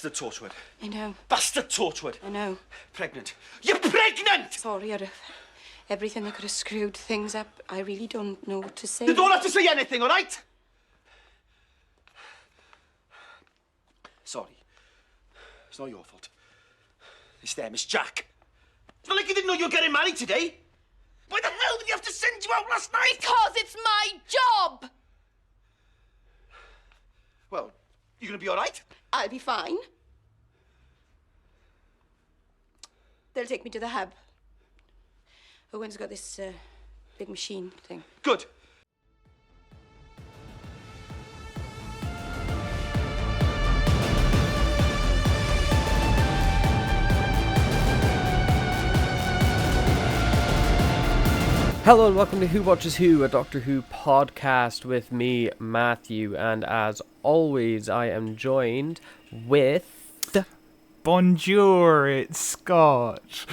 Bastard Torchwood. I know. Bastard Torchwood. I know. Pregnant. You're pregnant! Sorry, out of everything that could have screwed things up, I really don't know what to say. You don't have to say anything, all right? Sorry. It's not your fault. It's them, it's Jack. It's not like you didn't know you were getting married today. Why the hell did you have to send you out last night? Because it's my job! Well, you gonna be all right? I'll be fine. They'll take me to the hub. Owen's got this big machine thing. Good. Hello and welcome to Who Watches Who, a Doctor Who podcast with me, Matthew, and as always, I am joined with... Bonjour, it's Scott.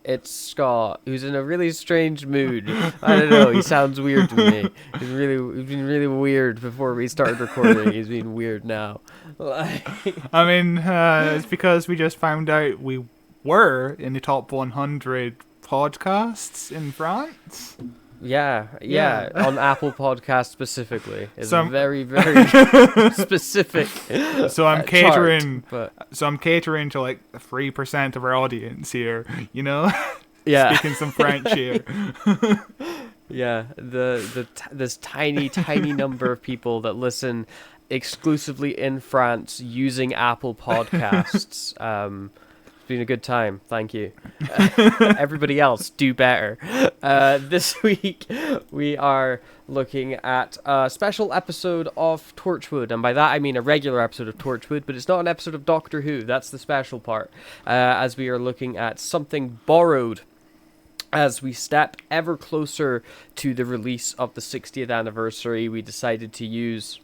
It's Scott, who's in a really strange mood. I don't know, he sounds weird to me. He's been really weird before we started recording. He's been weird now. I mean, it's because we just found out we were in the top 100 podcasts in France. Yeah, on Apple Podcast specifically. It's So very, very specific. So I'm catering. Chart, So I'm catering to like 3% of our audience here. You know, yeah. speaking some French here. Yeah, this tiny number of people that listen exclusively in France using Apple Podcasts. It's been a good time, thank you. Everybody else, do better. This week we are looking at a special episode of Torchwood, and by that I mean a regular episode of Torchwood, but it's not an episode of Doctor Who. That's the special part. As we are looking at Something Borrowed. As we step ever closer to the release of the 60th anniversary, we decided to use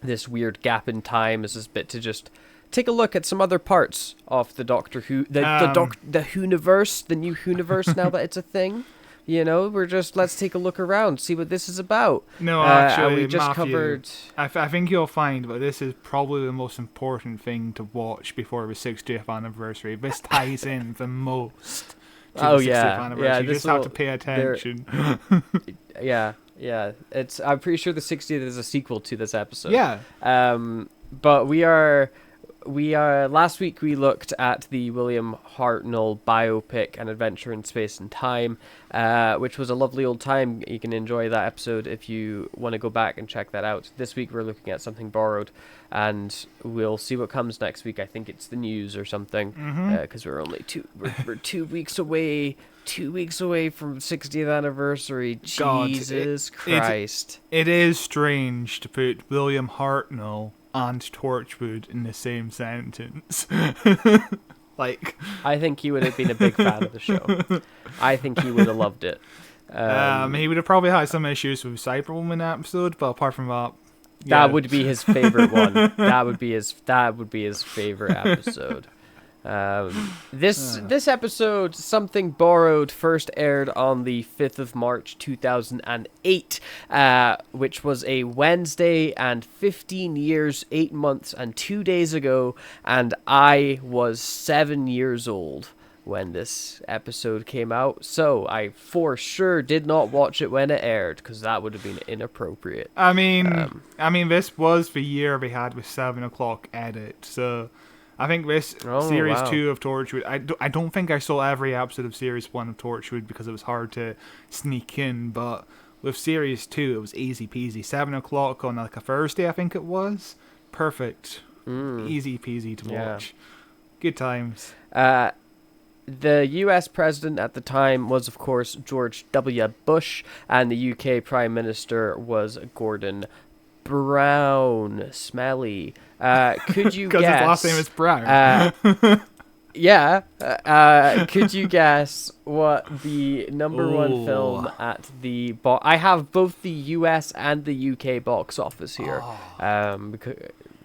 this weird gap in time as this bit to just take a look at some other parts of the Doctor Who, the Whoniverse, the new Whoniverse now that it's a thing. You know, let's take a look around, see what this is about. No, actually, we just Matthew, covered... I think you'll find that this is probably the most important thing to watch before the 60th anniversary. This ties in the most to the 60th anniversary. Yeah, you just have to pay attention. Yeah. I'm pretty sure the 60th is a sequel to this episode. Yeah. But we are last week we looked at the William Hartnell biopic An Adventure in Space and Time, which was a lovely old time. You can enjoy that episode if you want to go back and check that out. This week we're looking at Something Borrowed, and we'll see what comes next week. I think it's the news or something, because we're only 2 weeks away. 2 weeks away from 60th anniversary. God, Jesus Christ. It is strange to put William Hartnell and Torchwood in the same sentence. Like, I think he would have been a big fan of the show. I think he would have loved it. He would have probably had some issues with Cyberwoman episode, but apart from that, yeah. That would be his favorite one. That would be his favorite episode. This episode, Something Borrowed, first aired on the 5th of March 2008, which was a Wednesday, and 15 years, 8 months, and 2 days ago, and I was 7 years old when this episode came out, so I for sure did not watch it when it aired, because that would have been inappropriate. I mean, this was the year we had with 7 o'clock edit, so I think this Series 2 of Torchwood, I don't think I saw every episode of Series 1 of Torchwood because it was hard to sneak in, but with Series 2 it was easy peasy. 7 o'clock on like a Thursday, I think it was. Perfect. Easy peasy to watch. Good times. The US president at the time was, of course, George W. Bush, and the UK Prime Minister was Gordon Brown. Smelly. Could you guess? Because his last name is Brown. Could you guess what the number one film at the I have both the US and the UK box office here.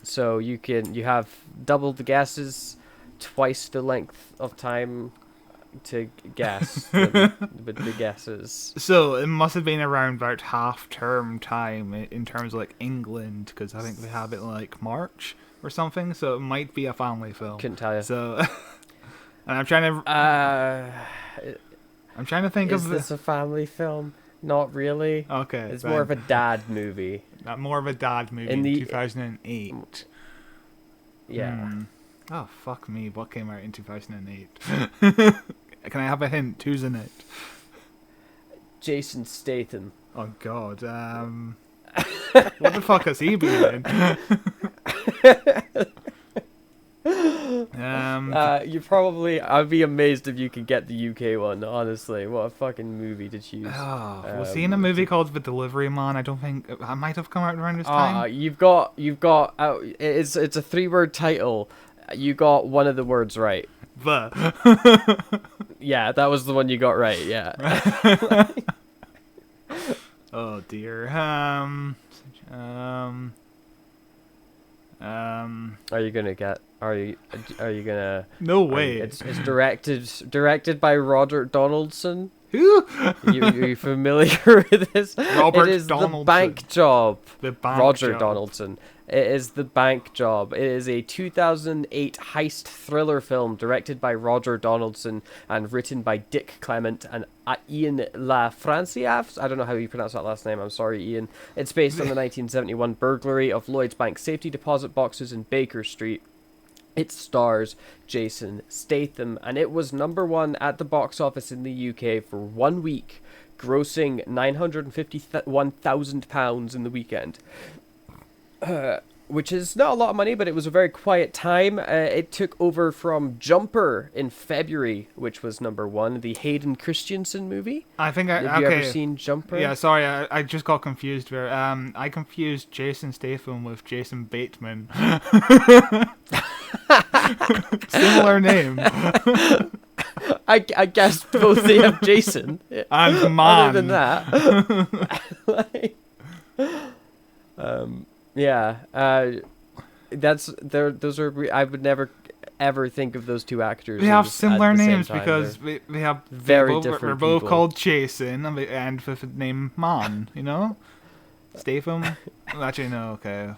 So you have double the guesses, twice the length of time to guess with the guesses. So it must have been around about half term time in terms of like England, because I think they have it like March or something, so it might be a family film. Couldn't tell you. So, and I'm trying to think Is of this a family film? Not really. Okay, It's more of a dad movie. more of a dad movie in 2008. Yeah. Oh, fuck me. What came out in 2008? Can I have a hint? Who's in it? Jason Statham. Oh, God. What the fuck has he been in? You probably... I'd be amazed if you could get the UK one, honestly. What a fucking movie to choose. Was he in a movie called The Delivery Man? I don't think... I might have come out around this time. You've got... it's a 3-word title. You got one of the words right. Yeah, that was the one you got right, yeah. Oh, dear. Are you gonna get... Are you gonna... No way. It's directed by Roger Donaldson. Who? You familiar with this? Robert It is Donaldson. The Bank Job. The Bank Roger Job. Donaldson. It is The Bank Job. It is a 2008 heist thriller film directed by Roger Donaldson and written by Dick Clement and Ian LaFrancière. I don't know how you pronounce that last name. I'm sorry, Ian. It's based on the 1971 burglary of Lloyd's Bank safety deposit boxes in Baker Street. It stars Jason Statham, and it was #1 at the box office in the UK for 1 week, grossing £951,000 in the weekend. Which is not a lot of money, but it was a very quiet time. It took over from Jumper in February, which was #1, the Hayden Christensen movie. Have you ever seen Jumper? Yeah, sorry, I just got confused there. I confused Jason Statham with Jason Bateman. Similar name. I guess both they have Jason. And man. Other than that. Yeah. Those are. I would never ever think of those two actors. They have similar at the same names time. because we have very both, different. We're both people. called Jason and with the name Man. You know, Statham. Actually, no. Okay.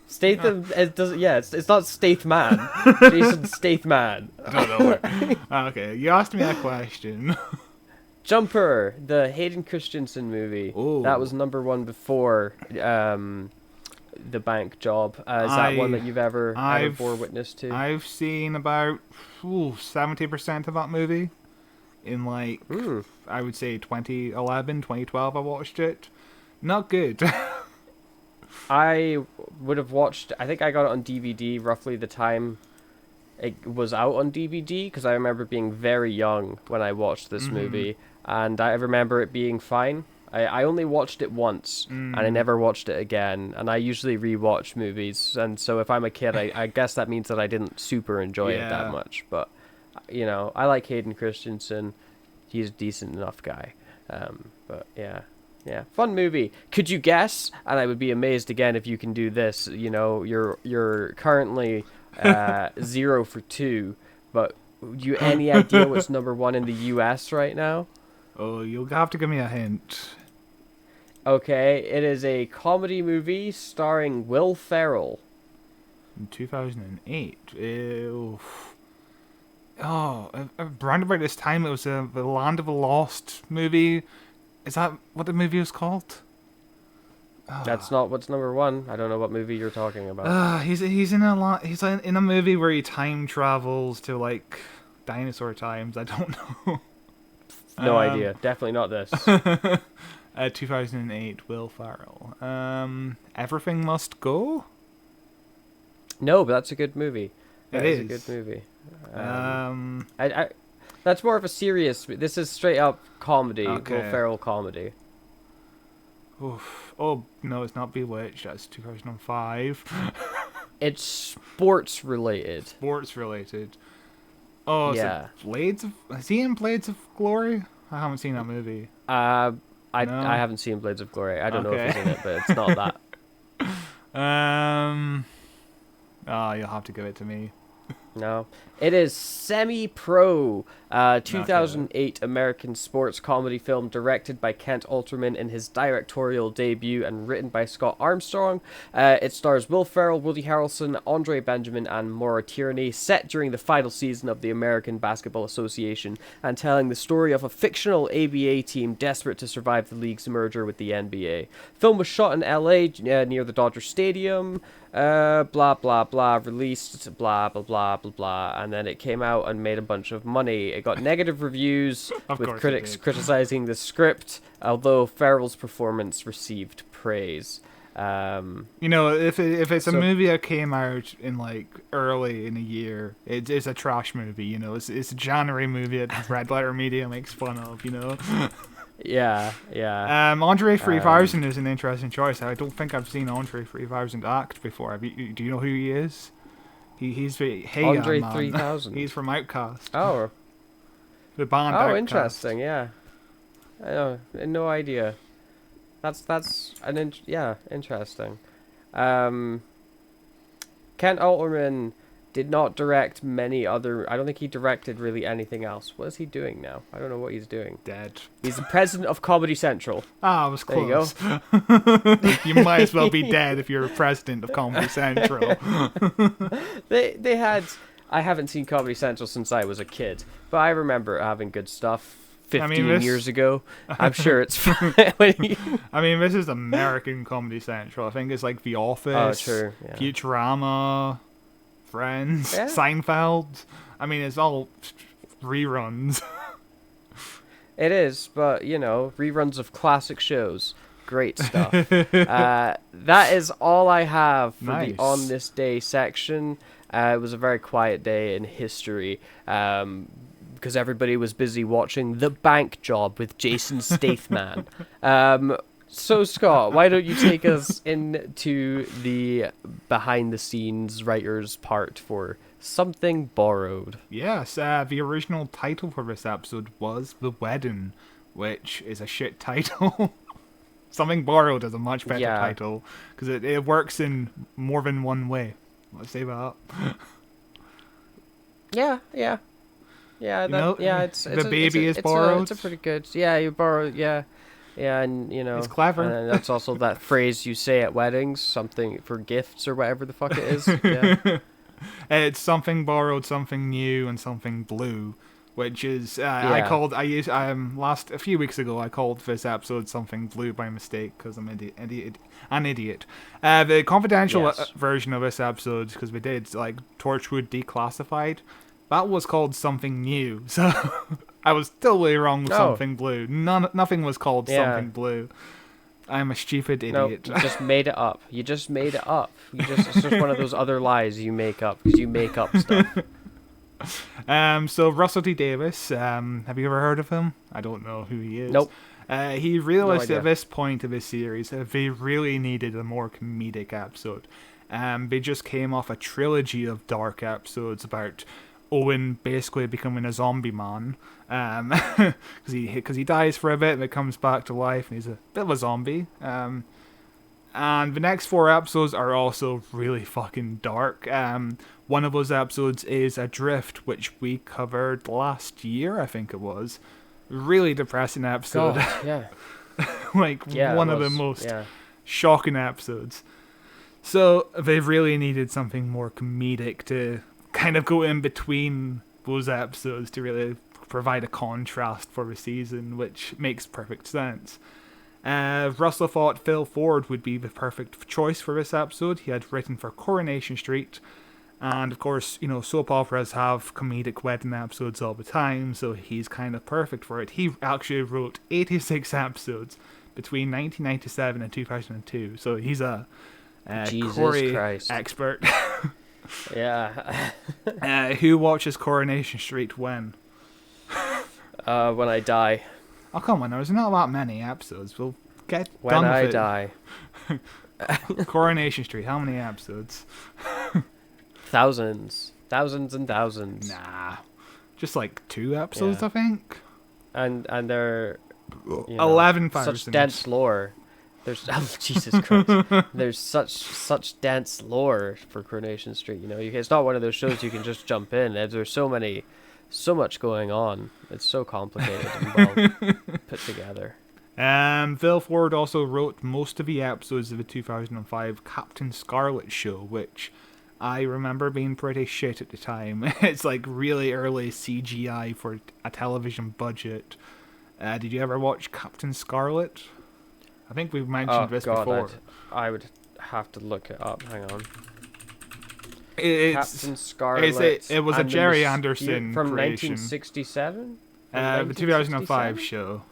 Statham. It doesn't. Yeah, it's not Stathman. Jason Stathman. I don't know. Okay, you asked me a question. Jumper, the Hayden Christensen movie. Ooh. That was #1 before The Bank Job. Is that one that you've ever bore witness to? I've seen about 70% of that movie. In I would say 2011, 2012 I watched it. Not good. I would have watched... I think I got it on DVD roughly the time it was out on DVD, because I remember being very young when I watched this movie, and I remember it being fine. I only watched it once, and I never watched it again, and I usually rewatch movies, and so if I'm a kid, I guess that means that I didn't super enjoy it that much, but, you know, I like Hayden Christensen. He's a decent enough guy, but yeah. Yeah, fun movie. Could you guess? And I would be amazed again if you can do this. You know, you're currently 0 for 2, but do you any idea what's #1 in the US right now? Oh, you'll have to give me a hint. Okay, it is a comedy movie starring Will Ferrell. In 2008. Around about this time, it was the Land of the Lost movie. Is that what the movie was called? That's not what's #1. I don't know what movie you're talking about. He's in a movie where he time travels to like dinosaur times. I don't know. No idea. Definitely not this. 2008, Will Ferrell. Everything Must Go. No, but that's a good movie. It is a good movie. I That's more of a serious... This is straight up comedy. Okay. Will Ferrell comedy. Oof. Oh, no, it's not Bewitched. That's 2005. It's sports related. Sports related. Oh, yeah. So is he in Blades of Glory? I haven't seen that movie. I No? haven't seen Blades of Glory. I don't know if he's in it, but it's not that. Oh, you'll have to give it to me. No. It is Semi-Pro, 2008 American sports comedy film directed by Kent Alterman in his directorial debut and written by Scott Armstrong. It stars Will Ferrell, Woody Harrelson, Andre Benjamin, and Maura Tierney, set during the final season of the American Basketball Association and telling the story of a fictional ABA team desperate to survive the league's merger with the NBA. Film was shot in LA near the Dodger Stadium. Blah blah blah, released blah blah blah blah blah, and then it came out and made a bunch of money. It got negative reviews with critics criticizing the script, although Ferrell's performance received praise. You know, if it's a movie that came out in like early in a year, it's a trash movie. You know, it's a January movie that Red Letter Media makes fun of. You know. Yeah. Andre 3000 is an interesting choice. I don't think I've seen Andre 3000 act before. Do you know who he is? He's Andre 3000. He's from Outkast. Oh. The band. Oh, Outkast. interesting. Yeah. I know. No idea. That's interesting. Kent Alterman did not direct many other... I don't think he directed really anything else. What is he doing now? I don't know what he's doing. Dead. He's the president of Comedy Central. Ah, I was close. There you go. You might as well be dead if you're a president of Comedy Central. They had... I haven't seen Comedy Central since I was a kid, but I remember having good stuff 15 years ago. I'm sure it's fine. I mean, this is American Comedy Central. I think it's like The Office, Futurama... Friends, Seinfeld. I mean, it's all reruns. It is, but, you know, reruns of classic shows. Great stuff. That is all I have for the On This Day section. It was a very quiet day in history because everybody was busy watching The Bank Job with Jason Statham. So, Scott, why don't you take us into the behind-the-scenes writers part for Something Borrowed? Yes, the original title for this episode was The Wedding, which is a shit title. Something Borrowed is a much better title, because it works in more than one way. Let's say that. Yeah, it's the baby is borrowed. It's a pretty good. Yeah, you borrow. Yeah, and you know, it's clever. And that's also that phrase you say at weddings, something for gifts or whatever the fuck it is. Yeah. It's something borrowed, something new, and something blue, which is a few weeks ago I called this episode something blue by mistake because I'm an idiot. The confidential version of this episode, because we did like Torchwood Declassified, that was called something new. So I was totally wrong with something blue. Nothing was called something blue. I'm a stupid idiot. No, you just made it up. It's just one of those other lies you make up because you make up stuff. So Russell T Davies, have you ever heard of him? I don't know who he is. Nope. He realized at this point of his series that they really needed a more comedic episode. They just came off a trilogy of dark episodes about Owen basically becoming a zombie man, because he dies for a bit and it comes back to life and he's a bit of a zombie. And the next 4 episodes are also really fucking dark. One of those episodes is Adrift, which we covered last year, I think it was. Really depressing episode. God, yeah. One of the most shocking episodes. So they really needed something more comedic to kind of go in between those episodes to really provide a contrast for the season, which makes perfect sense. Russell thought Phil Ford would be the perfect choice for this episode. He had written for Coronation Street, and of course, you know, soap operas have comedic wedding episodes all the time, so he's kind of perfect for it. He actually wrote 86 episodes between 1997 and 2002, so he's a Corey expert. Yeah. Who watches Coronation Street when? When I die. Oh, come on, there's not that many episodes. We'll get when done with I it. die. Coronation Street, how many episodes? Thousands and thousands. Nah, just like 2 episodes, I think. And they're 11,000. Such dense lore. There's Jesus Christ. There's such dense lore for Coronation Street. You know, it's not one of those shows you can just jump in. There's so much going on. It's so complicated and well put together. Phil Ford also wrote most of the episodes of the 2005 Captain Scarlet show, which I remember being pretty shit at the time. It's like really early CGI for a television budget. Did you ever watch Captain Scarlet? I think we've mentioned this before. I would have to look it up. Hang on. It's Captain Scarlet. It was a Jerry Anderson from creation. 1967. The 2005 show.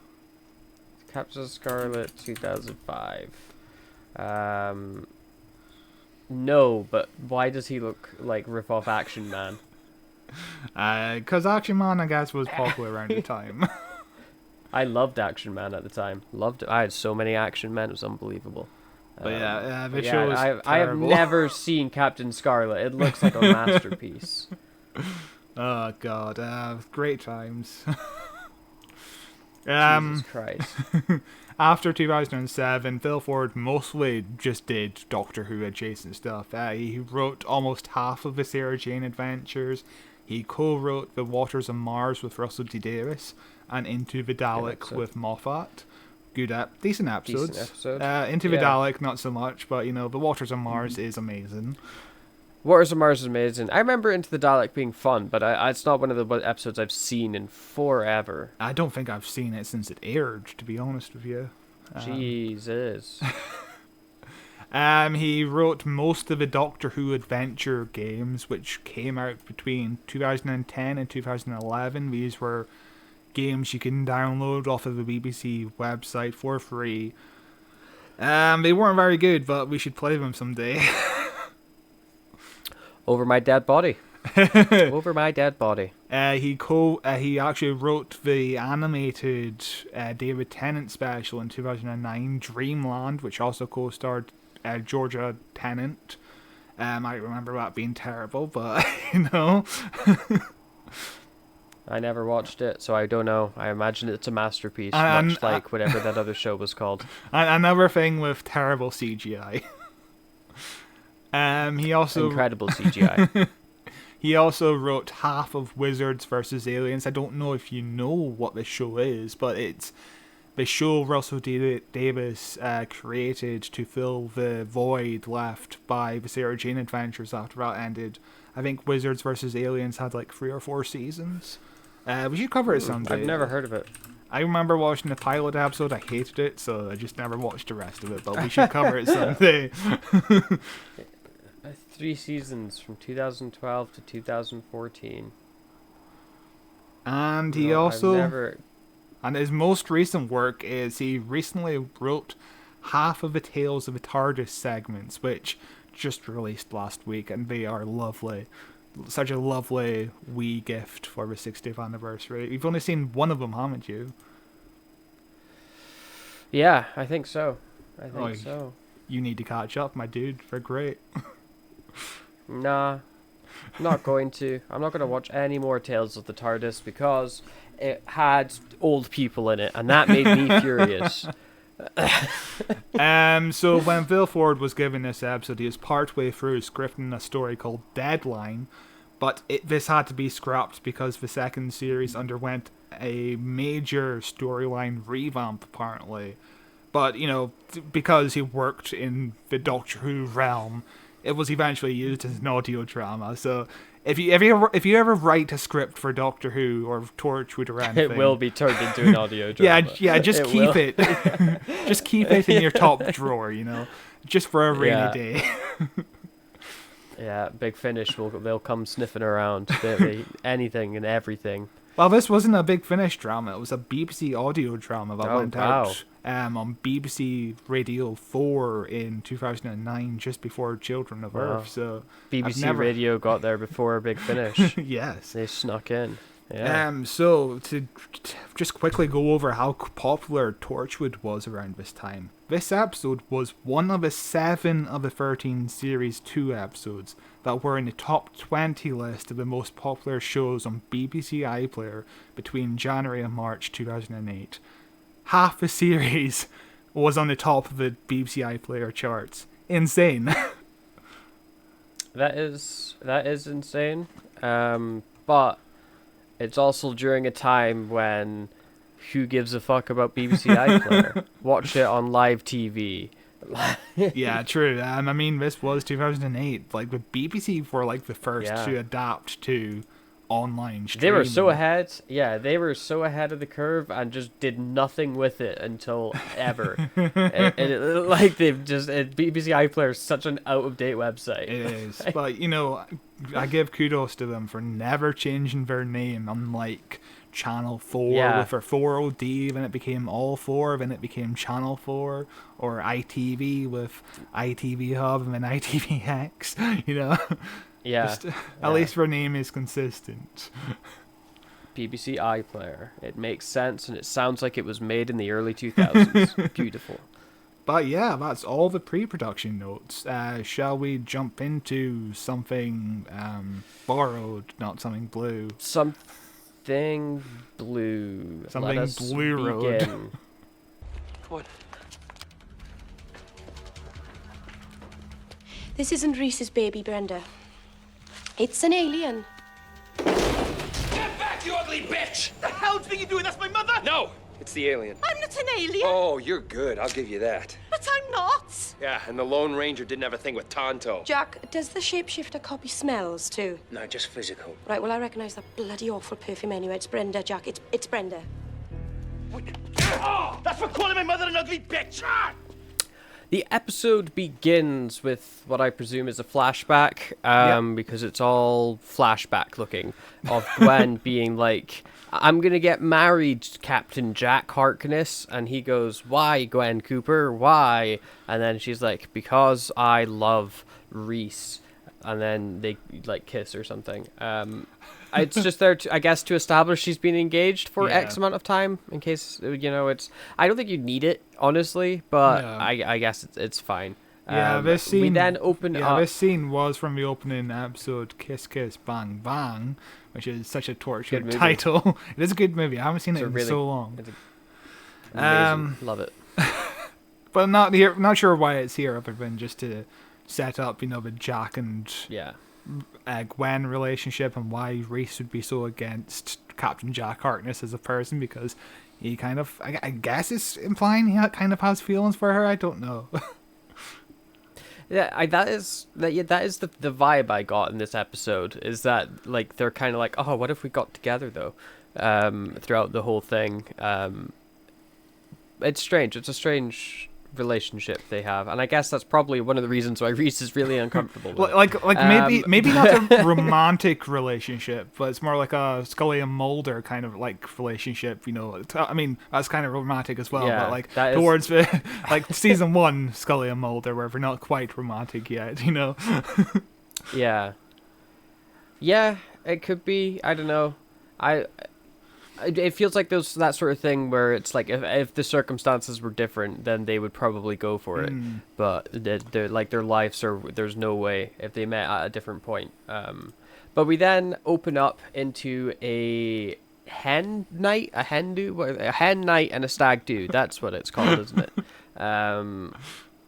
Captain Scarlet 2005. No, but why does he look like rip-off Action Man? Because Action Man, I guess, was popular around the time. I loved Action Man at the time. Loved it. I had so many Action Men. It was unbelievable. But the show was terrible. I have never seen Captain Scarlet. It looks like a masterpiece. Oh, God. Great times. Jesus Christ. After 2007, Phil Ford mostly just did Doctor Who adjacent stuff. He wrote almost half of the Sarah Jane Adventures. He co-wrote The Waters of Mars with Russell T Davies and Into the Dalek with Moffat. Decent episodes. Into the Dalek, not so much, but The Waters of Mars is amazing. Waters of Mars is amazing. I remember Into the Dalek being fun, but it's not one of the episodes I've seen in forever. I don't think I've seen it since it aired, to be honest with you. Jesus. He wrote most of the Doctor Who adventure games, which came out between 2010 and 2011. These were games you can download off of the BBC website for free. They weren't very good, but we should play them someday. Over my dead body. Over my dead body. He actually wrote the animated David Tennant special in 2009, Dreamland, which also co-starred Georgia Tennant. I remember that being terrible, but I never watched it, so I don't know. I imagine it's a masterpiece, much like whatever that other show was called. Another thing with terrible CGI. He also incredible CGI. He also wrote half of Wizards vs. Aliens. I don't know if you know what the show is, but it's the show Russell Davies created to fill the void left by the Sarah Jane Adventures after that ended. I think Wizards vs. Aliens had like 3 or 4 seasons. We should cover it someday. I've never heard of it. I remember watching the pilot episode. I hated it, so I just never watched the rest of it, but we should cover it someday. 3 seasons from 2012 to 2014. And he and his most recent work is he recently wrote half of the Tales of the TARDIS segments, which just released last week, and they are lovely. Such a lovely wee gift for the 60th anniversary. You've only seen one of them, haven't you? Yeah, I think so. I think so. You need to catch up, my dude. They're great. Nah, not going to. I'm not going to watch any more Tales of the TARDIS because it had old people in it, and that made me furious. So when Phil Ford was given this episode, he was partway through scripting a story called Deadline, but this had to be scrapped because the second series underwent a major storyline revamp, apparently. But, because he worked in the Doctor Who realm, it was eventually used as an audio drama. So if you ever write a script for Doctor Who or Torchwood or anything, it will be turned into an audio drama. Yeah, just keep it. Just keep it in your top drawer, just for a rainy day. Yeah, Big Finish they'll come sniffing around. Anything and everything. Well, this wasn't a Big Finish drama. It was a BBC audio drama that went out on BBC Radio 4 in 2009, just before Children of Earth. So BBC Radio got there before Big Finish. Yes. They snuck in. Yeah. So to just quickly go over how popular Torchwood was around this time. This episode was one of the 7 of the 13 Series 2 episodes that were in the top 20 list of the most popular shows on BBC iPlayer between January and March 2008. Half the series was on the top of the BBC iPlayer charts. Insane. That is insane. But it's also during a time when who gives a fuck about BBC iPlayer? Watch it on live TV. Yeah, true. I mean, this was 2008. Like, the BBC were like the first to adapt to online streaming. They were so ahead. Yeah, they were so ahead of the curve and just did nothing with it until ever. Like BBC iPlayer is such an out of date website. It is, but you know, I give kudos to them for never changing their name. Unlike Channel 4 with their 4OD, then it became All 4, then it became Channel 4, or ITV with ITV Hub and then ITVX. You know. Yeah. At least their name is consistent. BBC iPlayer. It makes sense and it sounds like it was made in the early 2000s. Beautiful. But yeah, that's all the pre-production notes. Shall we jump into something borrowed, not something blue? Something blue. Something Let us blue road. begin. What? This isn't Reese's baby, Brenda. It's an alien. Get back, you ugly bitch! The hell do you think you're doing? That's my mother! No, it's the alien. I'm not an alien. Oh, you're good. I'll give you that. But I'm not. Yeah, and the Lone Ranger didn't have a thing with Tonto. Jack, does the shapeshifter copy smells too? No, just physical. Right, well, I recognise that bloody awful perfume anyway. It's Brenda, Jack. It's Brenda. Oh, that's for calling my mother an ugly bitch! The episode begins with what I presume is a flashback, because it's all flashback looking, of Gwen being like, I'm going to get married, Captain Jack Harkness. And he goes, why, Gwen Cooper? Why? And then she's like, because I love Reese. And then they like kiss or something. It's just there, I guess, to establish she's been engaged for X amount of time, in case, you know, it's... I don't think you need it, honestly, but I guess it's fine. Yeah, this scene... We then open up... this scene was from the opening episode, Kiss Kiss Bang Bang, which is such a Torchwood title. It is a good movie. I haven't seen it in so long. Amazing. Love it. But not sure why it's here, other than just to set up, you know, the Jack and... Gwen relationship and why Reese would be so against Captain Jack Harkness as a person, because he kind of, I guess it's implying he kind of has feelings for her. I don't know. That is the vibe I got in this episode, is that like they're kind of like, oh, what if we got together though, throughout the whole thing. It's strange. It's a strange relationship they have, and I guess that's probably one of the reasons why Reese is really uncomfortable with maybe not a romantic relationship, but it's more like a Scully and Mulder kind of like relationship, you know. I mean, that's kind of romantic as well, but like towards the like season 1 Scully and Mulder, where we're not quite romantic yet, you know. yeah, it could be. I don't know. It feels like that sort of thing where it's like if the circumstances were different, then they would probably go for it. But they're like their lives are, there's no way if they met at a different point. But we then open up into a hen night, a hen night and a stag do. That's what it's called, isn't it? And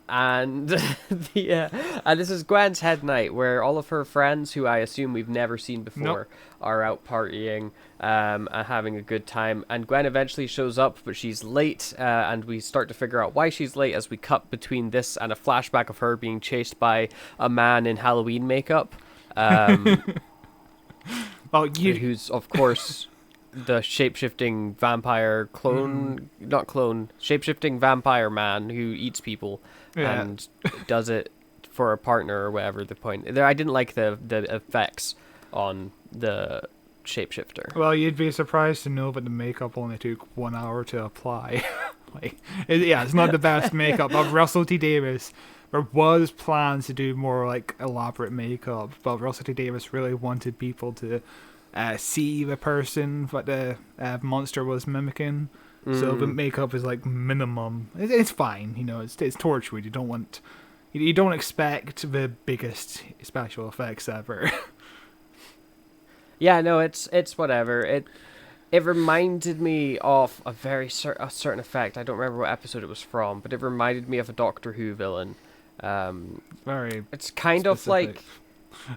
and this is Gwen's head night, where all of her friends, who I assume we've never seen before, are out partying and having a good time. And Gwen eventually shows up, but she's late, and we start to figure out why she's late as we cut between this and a flashback of her being chased by a man in Halloween makeup, who's of course the shape-shifting vampire shape-shifting vampire man who eats people and does it for a partner or whatever the point. I didn't like the effects on the shapeshifter. Well, you'd be surprised to know that the makeup only took 1 hour to apply. It's not the best makeup of Russell T Davies. There was plans to do more like elaborate makeup, but Russell T Davies really wanted people to see the person that the monster was mimicking. So the makeup is like minimum. It's fine, you know. It's Torchwood. You don't expect the biggest special effects ever. Yeah, no, it's whatever. It reminded me of a certain effect. I don't remember what episode it was from, but it reminded me of a Doctor Who villain. Very. It's kind specific.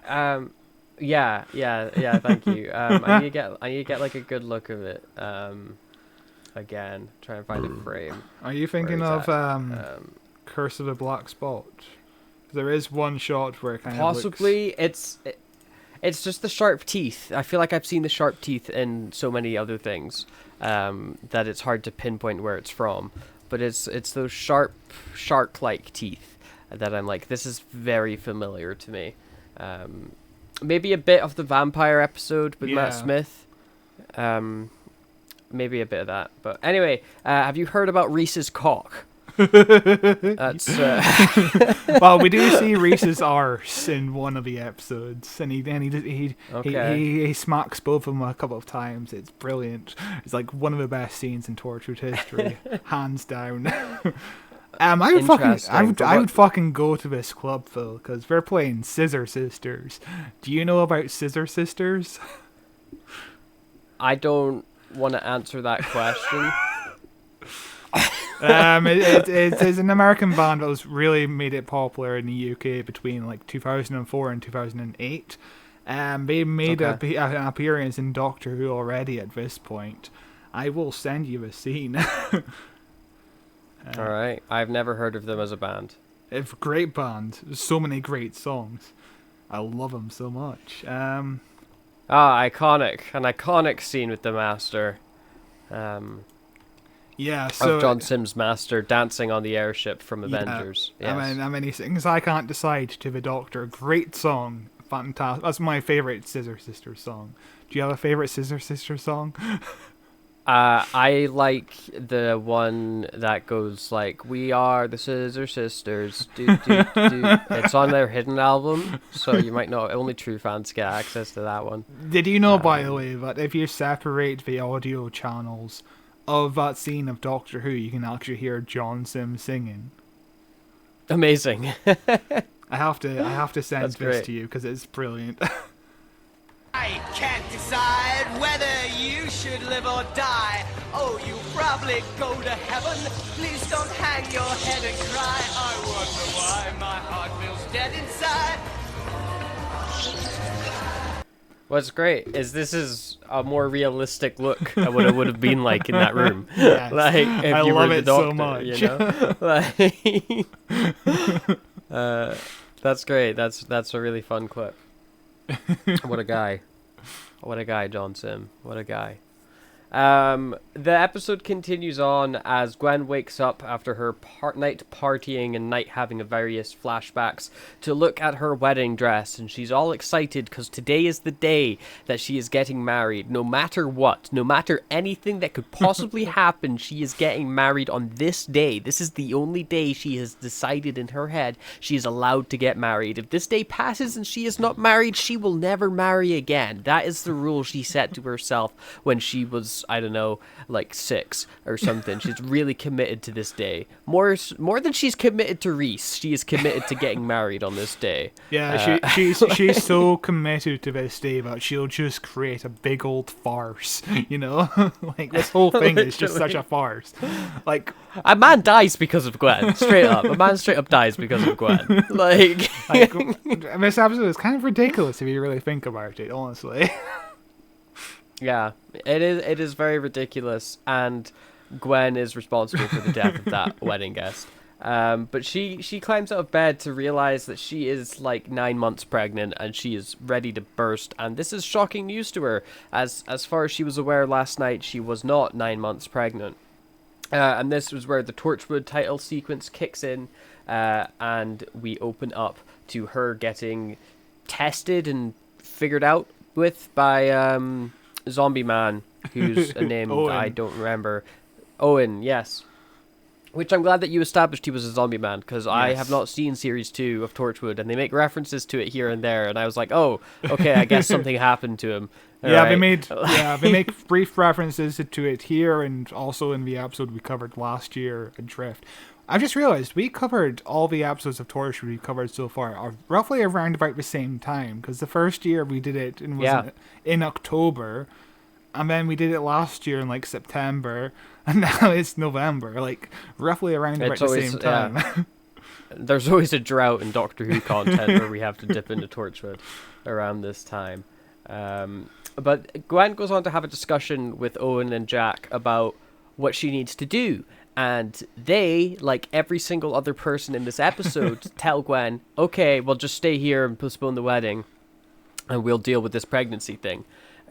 of like, yeah. Thank you. I need to get like a good look of it. Again, try and find a frame. Are you thinking of Curse of the Black Spot? There is one shot where it kind possibly of looks... it's just the sharp teeth. I feel like I've seen the sharp teeth in so many other things that it's hard to pinpoint where it's from. But it's those sharp shark-like teeth that I'm like, this is very familiar to me. Maybe a bit of the vampire episode with Matt Smith. Maybe a bit of that. But anyway, have you heard about Reese's cock? That's well, we do see Reese's arse in one of the episodes, and he smacks both of them a couple of times. It's brilliant. It's like one of the best scenes in Torchwood history, hands down. I would fucking go to this club though, because we're playing Scissor Sisters. Do you know about Scissor Sisters? I don't want to answer that question. It is an American band that was really made it popular in the UK between like 2004 and 2008. They made an appearance in Doctor Who already at this point. I will send you a scene. All right, I've never heard of them as a band. It's a great band. There's so many great songs. I love them so much. Iconic, an iconic scene with the Master. Yeah, so of John Sims' Master dancing on the airship from Avengers. Yes. I mean, he sings "I Can't Decide" to the Doctor. Great song, fantastic. That's my favorite Scissor Sisters song. Do you have a favorite Scissor Sisters song? I like the one that goes like, "We are the Scissor Sisters." Do, do, do. It's on their hidden album, so you might know. Only true fans get access to that one. Did you know, by the way, that if you separate the audio channels of that scene of Doctor Who, you can actually hear John Sims singing? Amazing. I have to send That's this great. to you because it's brilliant. I can't decide whether you should live or die. Oh, you probably go to heaven. Please don't hang your head and cry. I wonder why my heart feels dead inside. What's great is this is a more realistic look at what it would have been like in that room. Yes. Like if I you love were the it so Doctor, much. you know? That's great. That's a really fun clip. What a guy. What a guy, John Sim. What a guy. The episode continues on as Gwen wakes up after her night partying and night having various flashbacks to look at her wedding dress, and she's all excited because today is the day that she is getting married. No matter what, no matter anything that could possibly happen, she is getting married on this day. This is the only day she has decided in her head she is allowed to get married. If this day passes and she is not married, she will never marry again. That is the rule she set to herself when she was, I don't know, like 6 or something. She's really committed to this day. More than she's committed to Reese. She is committed to getting married on this day. Yeah, she's so committed to this day that she'll just create a big old farce, you know? Like, this whole thing is just such a farce. Like, a man dies because of Gwen. Straight up. A man straight up dies because of Gwen. Like this episode is kind of ridiculous if you really think about it, honestly. Yeah, it is very ridiculous, and Gwen is responsible for the death of that wedding guest. But she climbs out of bed to realize that she is like 9 months pregnant, and she is ready to burst. And this is shocking news to her, as far as she was aware last night, she was not 9 months pregnant. And this was where the Torchwood title sequence kicks in, and we open up to her getting tested and figured out with by Zombie Man, who's a name that I don't remember. Owen, yes. Which I'm glad that you established he was a zombie man, because I have not seen series 2 of Torchwood, and they make references to it here and there, and I was like, oh, okay, I guess something happened to him. They make brief references to it here, and also in the episode we covered last year, Adrift. I just realized we covered all the episodes of Torchwood we covered so far are roughly around about the same time, because the first year we did it in October, and then we did it last year in like September, and now it's November, like roughly around about the same time. Yeah. There's always a drought in Doctor Who content where we have to dip into Torchwood around this time. But Gwen goes on to have a discussion with Owen and Jack about what she needs to do. And they, like every single other person in this episode, tell Gwen, okay, well, just stay here and postpone the wedding, and we'll deal with this pregnancy thing.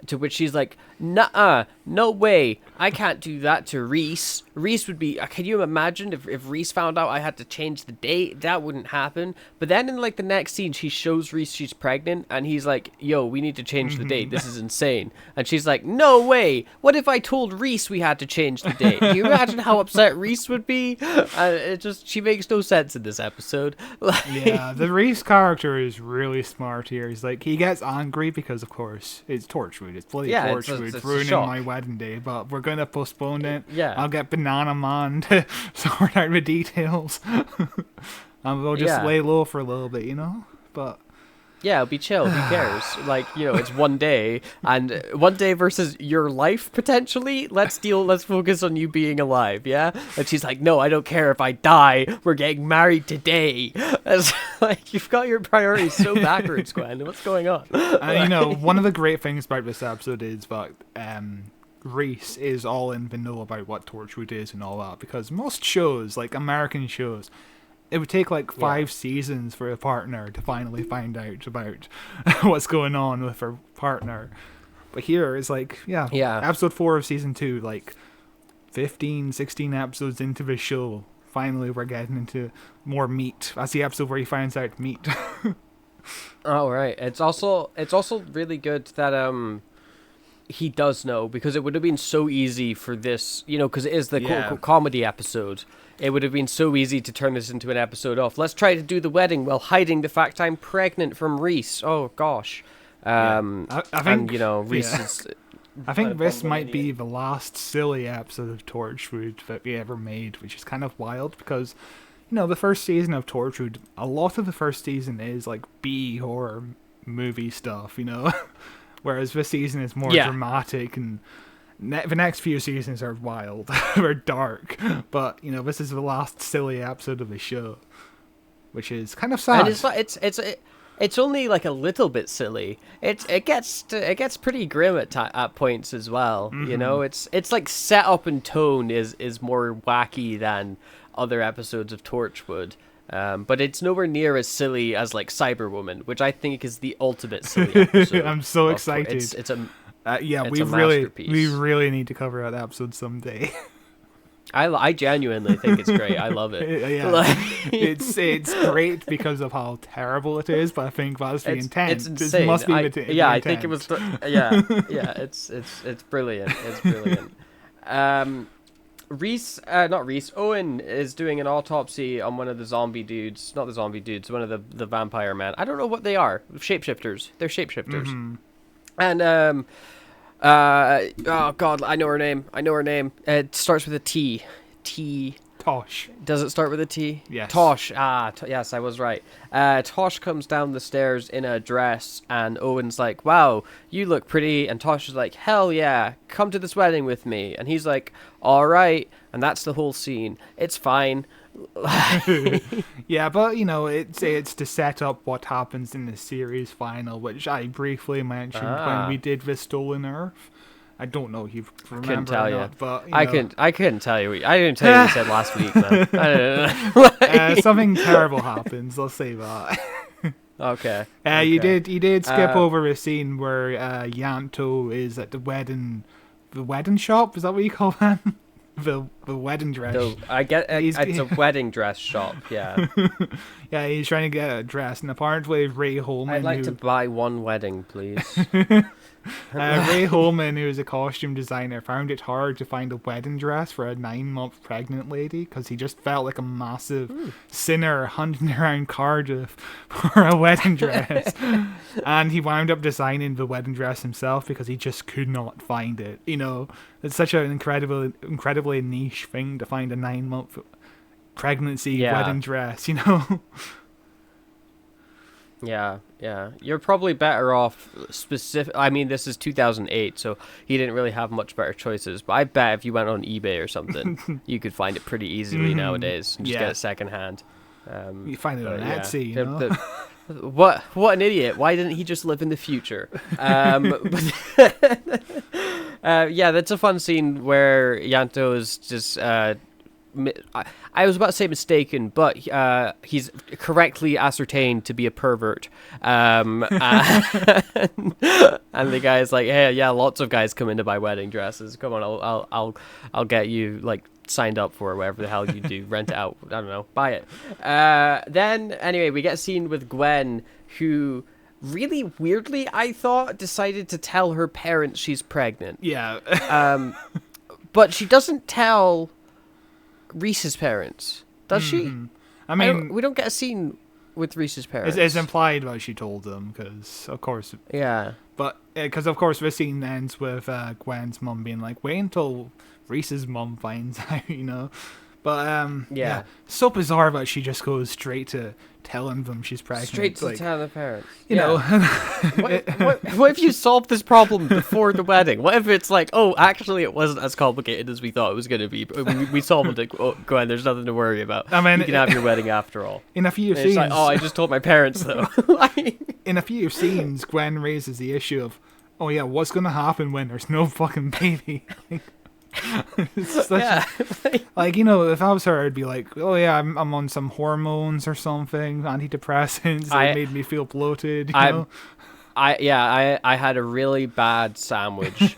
To which she's like, nuh-uh, no way, I can't do that to Reese. Reese would be, can you imagine if Reese found out I had to change the date? That wouldn't happen. But then in like the next scene, she shows Reese she's pregnant, and he's like, yo, we need to change the date. This is insane. And she's like, no way. What if I told Reese we had to change the date? Can you imagine how upset Reese would be? She makes no sense in this episode. Yeah, the Reese character is really smart here. He's like, he gets angry because, of course, it's Torchwood. It's bloody Torchwood. It's ruining my wedding day, but we're going to postpone it. Yeah. I'll get Banana Man to sort out the details. And we'll just lay low for a little bit, But yeah, it'll be chill. Who cares? Like, it's one day, and one day versus your life, potentially. Let's focus on you being alive, yeah? And she's like, no, I don't care if I die. We're getting married today. It's like, you've got your priorities so backwards, Gwen. What's going on? One of the great things about this episode is that Reese is all in the know about what Torchwood is and all that, because most shows, like American shows, it would take like 5 seasons for a partner to finally find out about what's going on with her partner. But here it's like, episode 4 of season 2, like 15, 16 episodes into the show, finally we're getting into more meat. That's the episode where he finds out meat. Oh, right. It's also really good that he does know, because it would have been so easy for this, because it is the quote-unquote comedy episode. It would have been so easy to turn this into an episode of, let's try to do the wedding while hiding the fact I'm pregnant from Reese. Oh, gosh. I think, Reese is... I think this might be the last silly episode of Torchwood that we ever made, which is kind of wild, because, the first season of Torchwood, a lot of the first season is like B horror movie stuff, whereas this season is more dramatic, and the next few seasons are wild. They're dark. But, this is the last silly episode of the show, which is kind of sad. And it's only like a little bit silly. It gets pretty grim at points as well. Mm-hmm. It's like setup and tone is more wacky than other episodes of Torchwood. But it's nowhere near as silly as like Cyberwoman, which I think is the ultimate silly episode. I'm so excited. It's a we really need to cover that episode someday. I genuinely think it's great. I love it. Yeah, it's great because of how terrible it is, but I think that's the intent. It's insane. It must be the intent. I think it was. It's brilliant. It's brilliant. Owen is doing an autopsy on one of the zombie dudes. Not the zombie dudes, one of the vampire men. I don't know what they are. Shapeshifters. They're shapeshifters. Mm-hmm. And oh god, I know her name. It starts with a T. Tosh. Does it start with a T? Yes. Tosh. Yes, I was right. Tosh comes down the stairs in a dress, and Owen's like, wow, you look pretty. And Tosh is like, hell yeah, come to this wedding with me. And he's like, all right. And that's the whole scene. It's fine. Yeah, but it's to set up what happens in the series final, which I briefly mentioned when we did the Stolen Earth. I don't know if you remember or not, but I couldn't tell you. I didn't tell you what you said last week, man. I don't know. Something terrible happens. Let's say that. Okay. You did skip over a scene where Yanto is at the wedding shop. Is that what you call them? The wedding dress. It's a wedding dress shop. Yeah. Yeah, he's trying to get a dress, and apparently Ray Holman. I'd like to buy one wedding, please. Ray Holman, who is a costume designer, found it hard to find a wedding dress for a 9-month pregnant lady because he just felt like a massive sinner hunting around Cardiff for a wedding dress. And he wound up designing the wedding dress himself because he just could not find it. It's such an incredibly niche thing to find a 9-month pregnancy wedding dress, Yeah, yeah. You're probably better off I mean, this is 2008, so he didn't really have much better choices. But I bet if you went on eBay or something, you could find it pretty easily nowadays and just get it secondhand. You find it on yeah. Etsy, you know? What an idiot! Why didn't he just live in the future? Yeah, that's a fun scene where Yanto is just. I was about to say mistaken, but he's correctly ascertained to be a pervert. And the guy's like, "Hey, yeah, lots of guys come in to buy wedding dresses. Come on, I'll get you like signed up for whatever the hell you do. Rent it out. I don't know, buy it." Then anyway, we get a scene with Gwen, who really weirdly, I thought, decided to tell her parents she's pregnant. Yeah. But she doesn't tell Reese's parents, does she? I mean, we don't get a scene with Reese's parents. it's implied what she told them, because of course. Yeah. But because of course this scene ends with Gwen's mum being like, "Wait until Reese's mum finds out," you know. But yeah, so bizarre that she just goes straight to telling them she's pregnant. Straight to tell the parents. You know. What if you solved this problem before the wedding? What if it's like, oh, actually, it wasn't as complicated as we thought it was going to be. We solved it. Oh, go on, there's nothing to worry about. I mean, you can have your wedding after all. In a few And scenes, it's like, oh, I just told my parents though. in a few scenes, Gwen raises the issue of, oh yeah, what's going to happen when there's no fucking baby? Yeah. Like, you know, if I was her, I'd be like, oh yeah, I'm on some hormones or something, antidepressants that made me feel bloated. You know? I had a really bad sandwich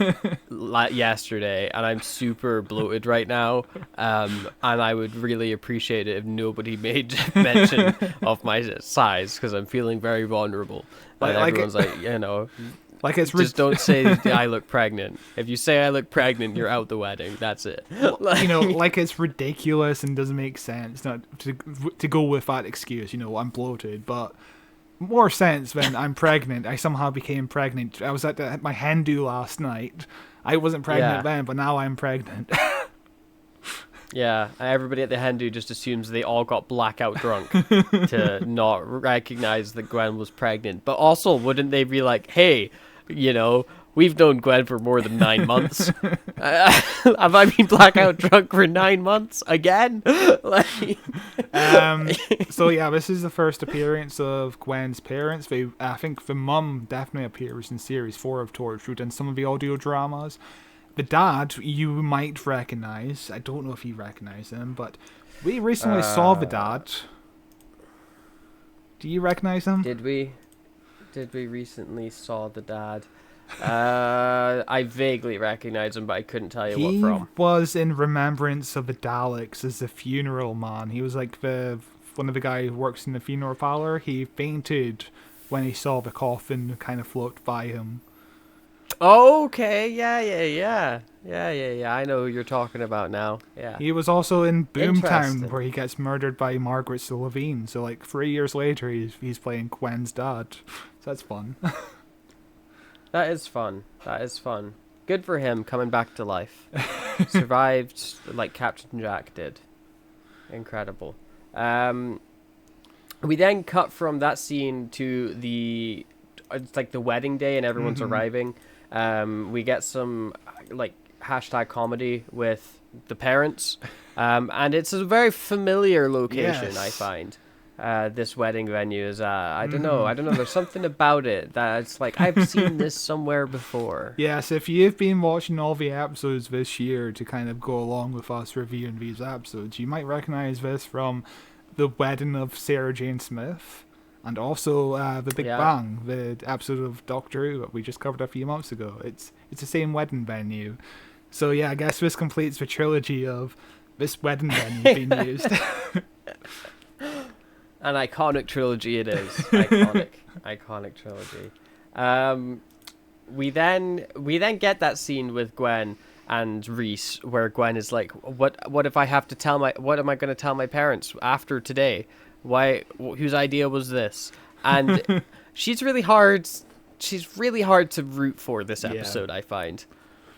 yesterday, and I'm super bloated right now. And I would really appreciate it if nobody made mention of my size, because I'm feeling very vulnerable. And everyone's like, you know. Like it's just don't say I look pregnant. If you say I look pregnant, you're out the wedding. That's it. You know, like it's ridiculous and doesn't make sense not to go with that excuse. You know, I'm bloated, but more sense when I'm pregnant. I somehow became pregnant. I was at my hen do last night. I wasn't pregnant then, but now I'm pregnant. Yeah, everybody at the hen do just assumes they all got blackout drunk to not recognize that Gwen was pregnant. But also, wouldn't they be like, hey, you know, we've known Gwen for more than 9 months. Have I been blackout drunk for 9 months again? So yeah, this is the first appearance of Gwen's parents. I think the mum definitely appears in series 4 of Torchwood and some of the audio dramas. The dad, you might recognize. I don't know if you recognize him, but we recently saw the dad. Do you recognize him? Did we recently saw the dad? I vaguely recognize him, but I couldn't tell you what from. He was in Remembrance of the Daleks as the funeral man. He was like one of the guys who works in the funeral parlor. He fainted when he saw the coffin kind of float by him. Okay, yeah. I know who you're talking about now. Yeah. He was also in Boomtown, where he gets murdered by Margaret Levine. So, like 3 years later, he's playing Gwen's dad. So that's fun. That is fun. Good for him coming back to life. Survived like Captain Jack did. Incredible. We then cut from that scene to it's like the wedding day and everyone's arriving. We get some like hashtag comedy with the parents, and it's a very familiar location. Yes. I find this wedding venue is I don't know. There's something about it that it's like I've seen this somewhere before. Yes, if you've been watching all the episodes this year to kind of go along with us reviewing these episodes, you might recognize this from the wedding of Sarah Jane Smith. And also the Big Bang, the episode of Doctor Who that we just covered a few months ago. It's the same wedding venue. So yeah, I guess this completes the trilogy of this wedding venue being used. An iconic trilogy it is. Iconic trilogy. We then get that scene with Gwen and Reese where Gwen is like, what if I have to what am I going to tell my parents after today? Why? Whose idea was this? And she's really hard to root for this episode. I find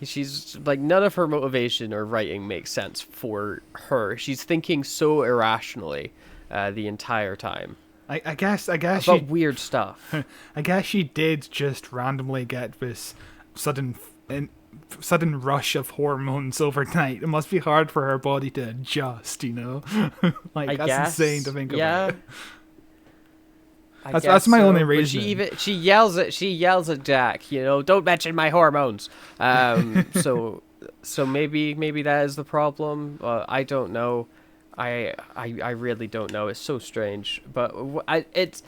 she's like none of her motivation or writing makes sense for her. She's thinking so irrationally the entire time. I guess about she weird stuff. I guess she did just randomly get this sudden rush of hormones overnight. It must be hard for her body to adjust, you know. Like I that's guess, insane to think yeah. about. I That's guess my so, only but reason. She yells at Jack, you know, don't mention my hormones. So maybe that is the problem. I don't know. I really don't know. It's so strange, but it's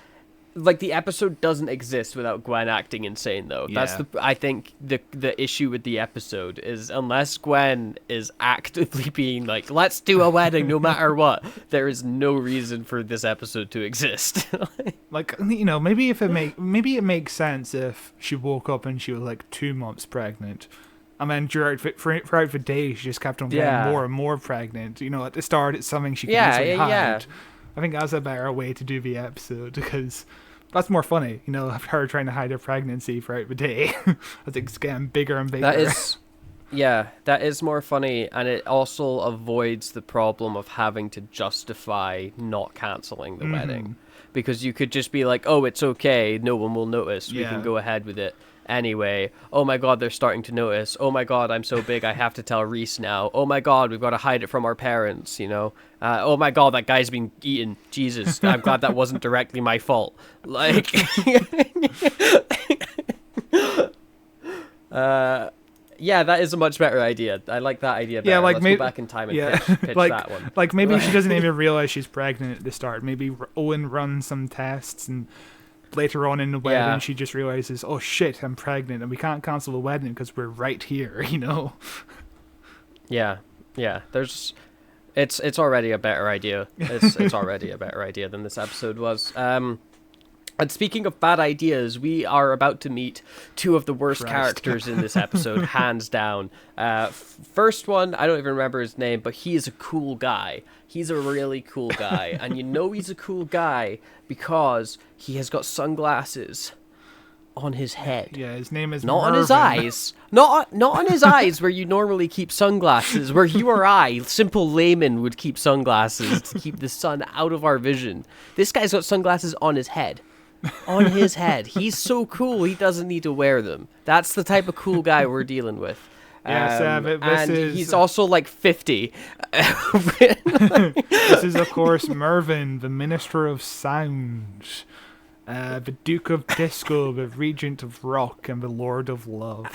like the episode doesn't exist without Gwen acting insane, though. That's Yeah. I think the issue with the episode is unless Gwen is actively being like, let's do a wedding no matter what, there is no reason for this episode to exist. Like, you know, maybe it makes sense if she woke up and she was like 2 months pregnant. And then throughout the day, she just kept on getting more and more pregnant. You know, at the start, it's something she can easily hide. I think that's a better way to do the episode because that's more funny. You know, her trying to hide her pregnancy throughout the day as it's getting bigger and bigger. That is more funny, and it also avoids the problem of having to justify not canceling the wedding. Because you could just be like, oh, it's okay, no one will notice, we can go ahead with it anyway. Oh my god, they're starting to notice. Oh my god, I'm so big, I have to tell Reese now. Oh my god, we've got to hide it from our parents, you know. Oh my god, that guy's been eaten. Jesus, I'm glad that wasn't directly my fault. Like... yeah, that is a much better idea. I like that idea better. Yeah, like Let's go back in time and pitch like, that one. Like maybe she doesn't even realize she's pregnant at the start. Maybe Owen runs some tests and later on in the wedding she just realizes, oh shit, I'm pregnant and we can't cancel the wedding because we're right here, you know? Yeah. It's already a better idea. It's already a better idea than this episode was. And speaking of bad ideas, we are about to meet two of the worst characters in this episode, hands down. First one, I don't even remember his name, but he is a cool guy. He's a really cool guy. And you know he's a cool guy because he has got sunglasses on his head. Yeah, his name is Not Mervyn. on his eyes. Not on his eyes where you normally keep sunglasses, where you or I, simple laymen, would keep sunglasses to keep the sun out of our vision. This guy's got sunglasses on his head. On his head. He's so cool, he doesn't need to wear them. That's the type of cool guy we're dealing with. Yes, he's also like 50. This is, of course, Mervyn, the Minister of Sound, the Duke of Disco, the Regent of Rock, and the Lord of Love.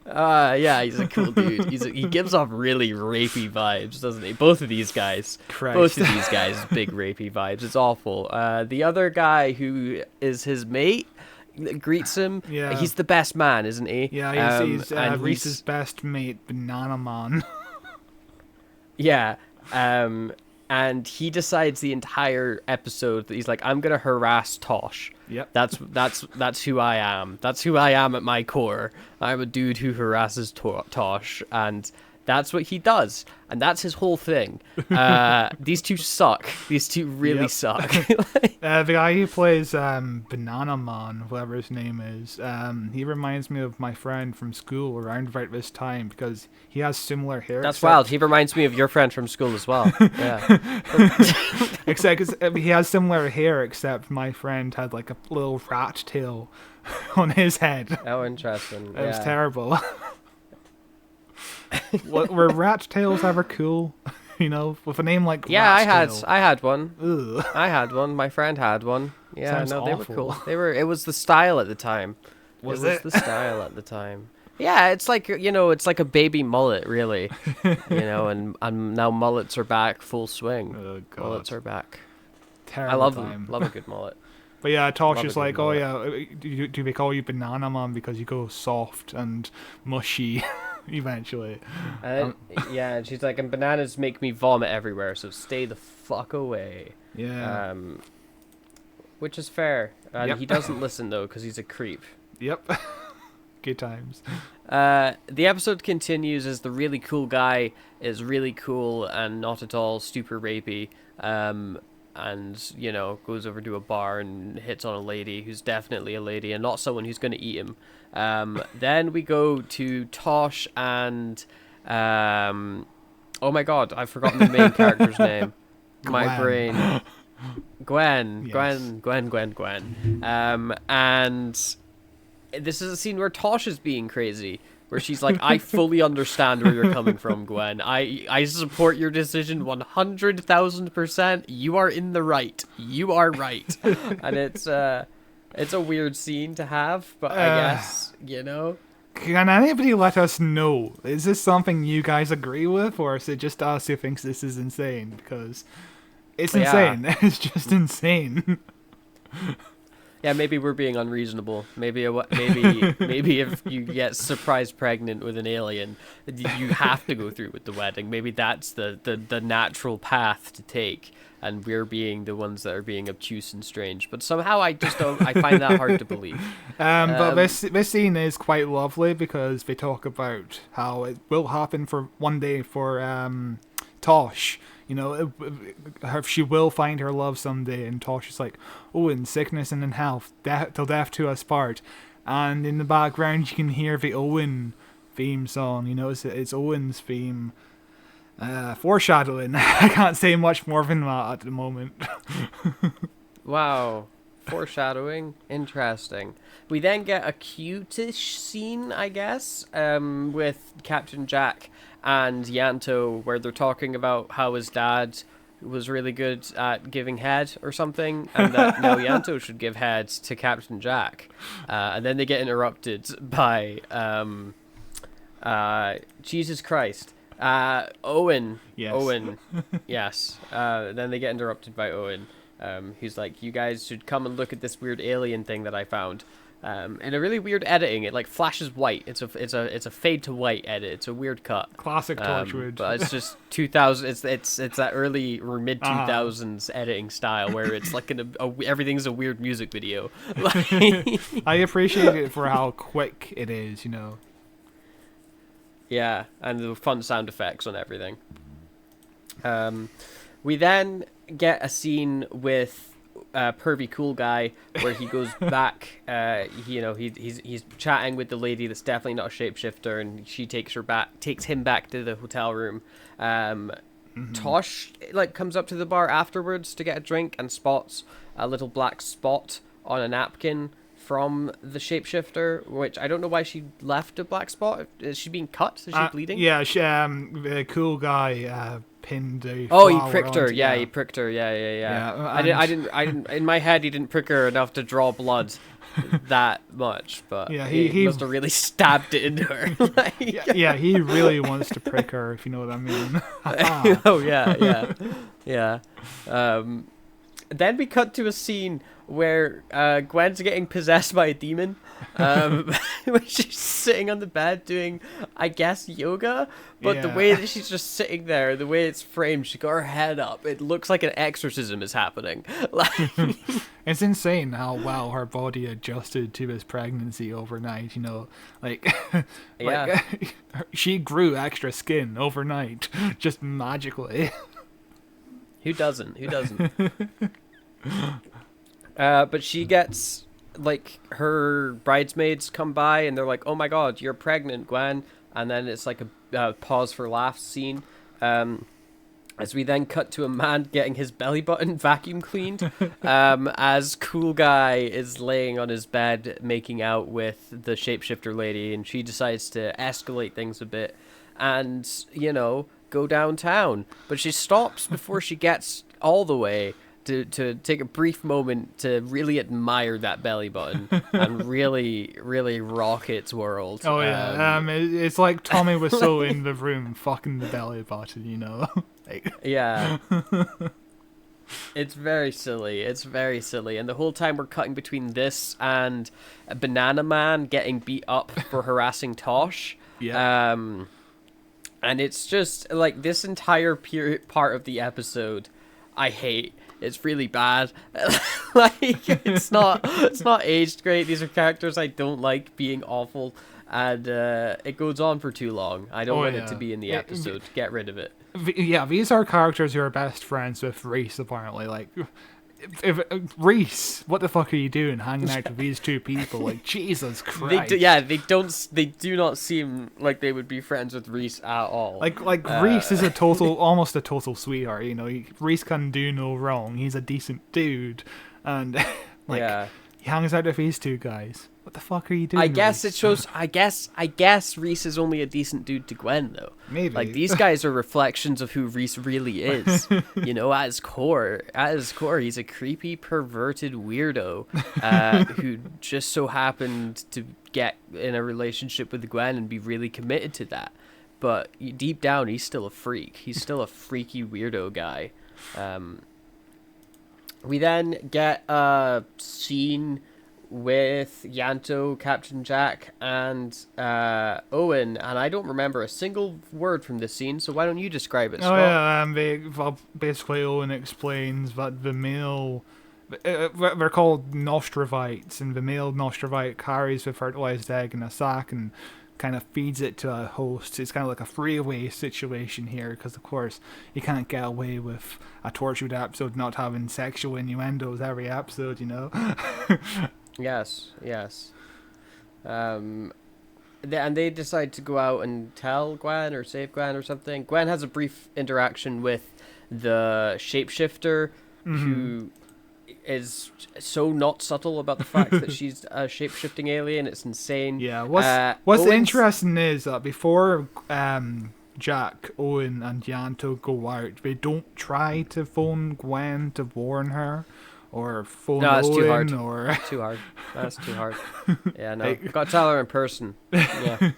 Yeah, he's a cool dude. He gives off really rapey vibes, doesn't he? Both of these guys. Christ. Both of these guys, big rapey vibes. It's awful. The other guy who is his mate greets him. Yeah. He's the best man, isn't he? Yeah, he's and Reese's best mate, Banana Man. Yeah. And he decides the entire episode that he's like, I'm gonna harass Tosh. Yep. That's who I am. That's who I am at my core. I'm a dude who harasses Tosh, and that's what he does, and that's his whole thing. These two suck. These two really suck. The guy who plays Banana Man, whatever his name is, he reminds me of my friend from school around about this time because he has similar hair. That's wild. He reminds me of your friend from school as well. Yeah. Except 'cause, he has similar hair, except my friend had like a little rat tail on his head. Oh, interesting. It was terrible. Were rat tails ever cool? You know, with a name like I Rat's Tail. had one. Ugh. I had one. My friend had one. Yeah, Sounds no, they awful. were cool. It was the style at the time. Was it it? was the style at the time. Yeah, it's like, you know, it's like a baby mullet, really. You know, and now mullets are back full swing. Oh, God. Mullets are back. Terrible I love time. them. Love a good mullet. But yeah, Tosh Love is a like, good oh mullet. yeah, do they call you Banana Man because you go soft and mushy eventually? Yeah, and she's like, and bananas make me vomit everywhere, so stay the fuck away. Yeah. Which is fair. And Yep. he doesn't listen, though, because he's a creep. Yep. Good times. The episode continues as the really cool guy is really cool and not at all super rapey. And, you know, goes over to a bar and hits on a lady who's definitely a lady and not someone who's going to eat him. Then we go to Tosh and... oh my god, I've forgotten the main character's name. My Gwen. brain. Gwen. Yes. Gwen. And this is a scene where Tosh is being crazy, where she's like, I fully understand where you're coming from, Gwen. I support your decision 100,000%. You are in the right. You are right. And it's a weird scene to have, but I guess, you know. Can anybody let us know? Is this something you guys agree with, or is it just us who thinks this is insane? Because it's insane. It's just insane. Yeah, maybe we're being unreasonable. Maybe if you get surprise pregnant with an alien, you have to go through with the wedding. Maybe that's the natural path to take, and we're being the ones that are being obtuse and strange. But somehow I just don't. I find that hard to believe. But this scene is quite lovely because they talk about how it will happen for one day for Tosh. You know, she will find her love someday, and Tosh is like, oh, in sickness and in health, till death do us part. And in the background, you can hear the Owen theme song. You know, it's Owen's theme. Foreshadowing. I can't say much more than that at the moment. Wow. Foreshadowing. Interesting. We then get a cute-ish scene, I guess, with Captain Jack and Yanto, where they're talking about how his dad was really good at giving head or something, and that now Yanto should give head to Captain Jack. And then they get interrupted by Jesus Christ. Owen. Yes. Owen. Yes. Then they get interrupted by Owen. He's like, you guys should come and look at this weird alien thing that I found. In a really weird editing, it like flashes white. It's a fade to white edit. It's a weird cut. Classic Torchwood. But it's just 2000. It's that early or mid 2000s editing style where it's like everything's a weird music video. I appreciate it for how quick it is. You know. Yeah, and the fun sound effects on everything. We then get a scene with pervy cool guy where he goes back. He's chatting with the lady that's definitely not a shapeshifter, and she takes him back to the hotel room. Tosh comes up to the bar afterwards to get a drink and spots a little black spot on a napkin from the shapeshifter, which I don't know why she left a black spot. Is she being cut? Is she bleeding? Yeah, the cool guy pinned a he pricked her. Yeah, he pricked her. Yeah. I didn't. In my head, he didn't prick her enough to draw blood that much, but yeah, he must have really stabbed it into her. He really wants to prick her, if you know what I mean. Oh yeah. Then we cut to a scene where Gwen's getting possessed by a demon. When she's sitting on the bed doing, I guess, yoga. But the way that she's just sitting there, the way it's framed, she got her head up. It looks like an exorcism is happening. It's insane how well her body adjusted to this pregnancy overnight. You know, she grew extra skin overnight, just magically. Who doesn't? But she gets, her bridesmaids come by and they're like, oh my god, you're pregnant, Gwen. And then it's like a pause for laughs scene. As we then cut to a man getting his belly button vacuum cleaned. As cool guy is laying on his bed making out with the shapeshifter lady, and she decides to escalate things a bit and, go downtown. But she stops before she gets all the way to take a brief moment to really admire that belly button and really, really rock its world. Oh yeah, it's like Tommy Wiseau in the room fucking the belly button, you know. Yeah. It's very silly. And the whole time we're cutting between this and a Banana Man getting beat up for harassing Tosh. Yeah. And it's just this entire part of the episode I hate. It's really bad. It's not aged great. These are characters I don't like being awful, and it goes on for too long. I don't want it to be in the episode. Get rid of it. Yeah, these are characters who are best friends with Reese, apparently. if Reese, what the fuck are you doing hanging out with these two people? Like, Jesus Christ. They do not seem like they would be friends with Reese at all. Like Reese is almost a total sweetheart. You know, Reese can do no wrong. He's a decent dude, and he hangs out with these two guys. What the fuck are you doing? I guess Reese? it shows. I guess Reese is only a decent dude to Gwen, though. Maybe. Like, these guys are reflections of who Reese really is. You know, at his core, he's a creepy, perverted weirdo who just so happened to get in a relationship with Gwen and be really committed to that. But deep down, he's still a freak. He's still a freaky weirdo guy. We then get a scene with Yanto, Captain Jack, and Owen, and I don't remember a single word from this scene, so why don't you describe it, Scott? Basically Owen explains that the male, they're called Nostrovites, and the male Nostrovite carries the fertilized egg in a sack and kind of feeds it to a host. It's kind of like a freeway situation here, because of course you can't get away with a Torchwood episode not having sexual innuendos every episode, you know. Yes. And they decide to go out and tell Gwen or save Gwen or something. Gwen has a brief interaction with the shapeshifter, who is so not subtle about the fact that she's a shape-shifting alien. It's insane. Yeah. What's interesting is that before Jack, Owen, and Yanto go out, they don't try to phone Gwen to warn her. Or phone that's Owen, too hard. or too hard. That's too hard. Yeah, no. Got to tell her in person. Yeah.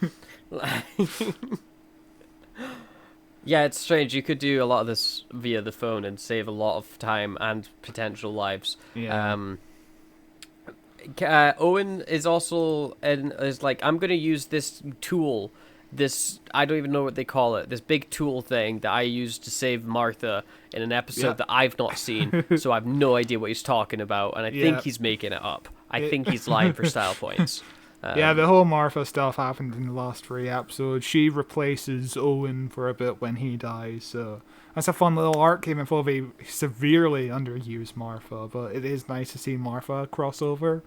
Yeah, it's strange. You could do a lot of this via the phone and save a lot of time and potential lives. Yeah. Owen is also is like, I'm gonna use this tool. This, I don't even know what they call it, this big tool thing that I used to save Martha in an episode that I've not seen, so I have no idea what he's talking about, and I think he's making it up. I think he's lying for style points. The whole Martha stuff happened in the last 3 episodes. She replaces Owen for a bit when he dies, so that's a fun little arc, even though they severely underused Martha, but it is nice to see Martha crossover.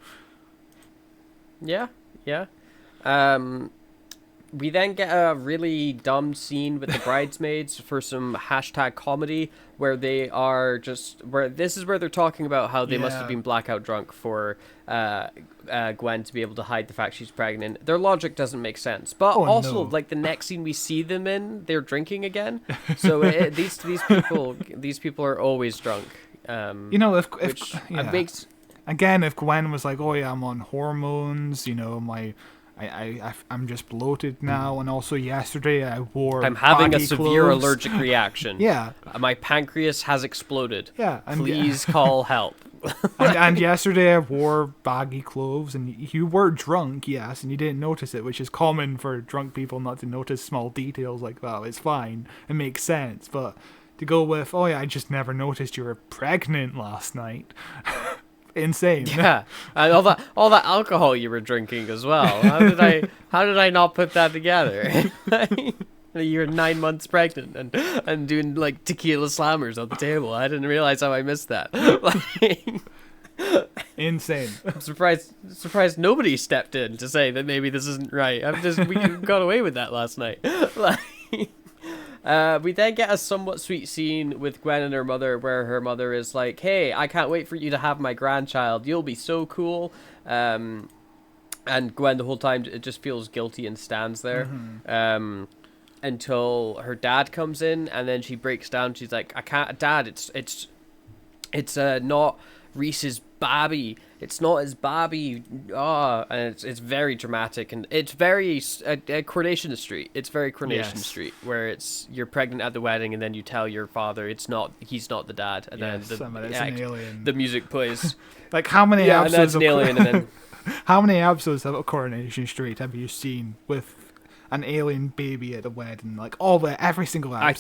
Yeah. We then get a really dumb scene with the bridesmaids for some hashtag comedy, where they are where they're talking about how they must have been blackout drunk for Gwen to be able to hide the fact she's pregnant. Their logic doesn't make sense, but like the next scene we see them in, they're drinking again. So these people are always drunk. You know, if Gwen was like, "Oh yeah, I'm on hormones," you know, I'm just bloated now, and also yesterday I wore I'm having a baggy severe clothes. allergic reaction. Yeah. My pancreas has exploded. Yeah. Please call help. and yesterday I wore baggy clothes, and you were drunk, yes, and you didn't notice it, which is common for drunk people not to notice small details like that. It's fine. It makes sense. But to go with, oh yeah, I just never noticed you were pregnant last night. Insane. Yeah, and all that alcohol you were drinking as well. How did I not put that together? You're 9 months pregnant and doing like tequila slammers on the table. I didn't realize how I missed that. Insane. I'm surprised nobody stepped in to say that maybe this isn't right. We got away with that last night. We then get a somewhat sweet scene with Gwen and her mother, where her mother is like, "Hey, I can't wait for you to have my grandchild. You'll be so cool." And Gwen the whole time it just feels guilty and stands there. Until her dad comes in, and then she breaks down. She's like, "I can't, Dad. It's not Reese's baby. It's not his baby." And it's very dramatic, and it's very Coronation Street. It's very Coronation Street, where you're pregnant at the wedding, and then you tell your father he's not the dad, and then an alien. The music plays. Like how many episodes? And that's an alien, and then how many episodes of Coronation Street have you seen with an alien baby at a wedding? Like every single episode. I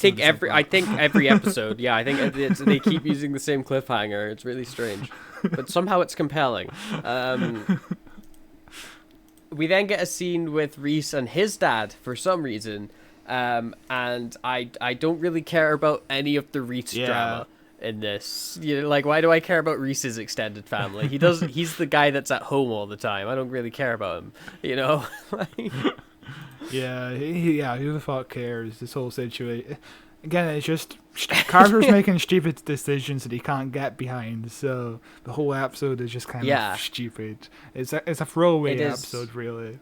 think every episode. Yeah, I think they keep using the same cliffhanger. It's really strange, but somehow it's compelling. We then get a scene with Reese and his dad for some reason, and I don't really care about any of the Reese drama. in this? You know, like, why do I care about Reese's extended family? He's the guy that's at home all the time. I don't really care about him, you know? Yeah, who the fuck cares? This whole situation. Again, it's just Carter's making stupid decisions that he can't get behind, so the whole episode is just kind of stupid. It's a throwaway episode, really.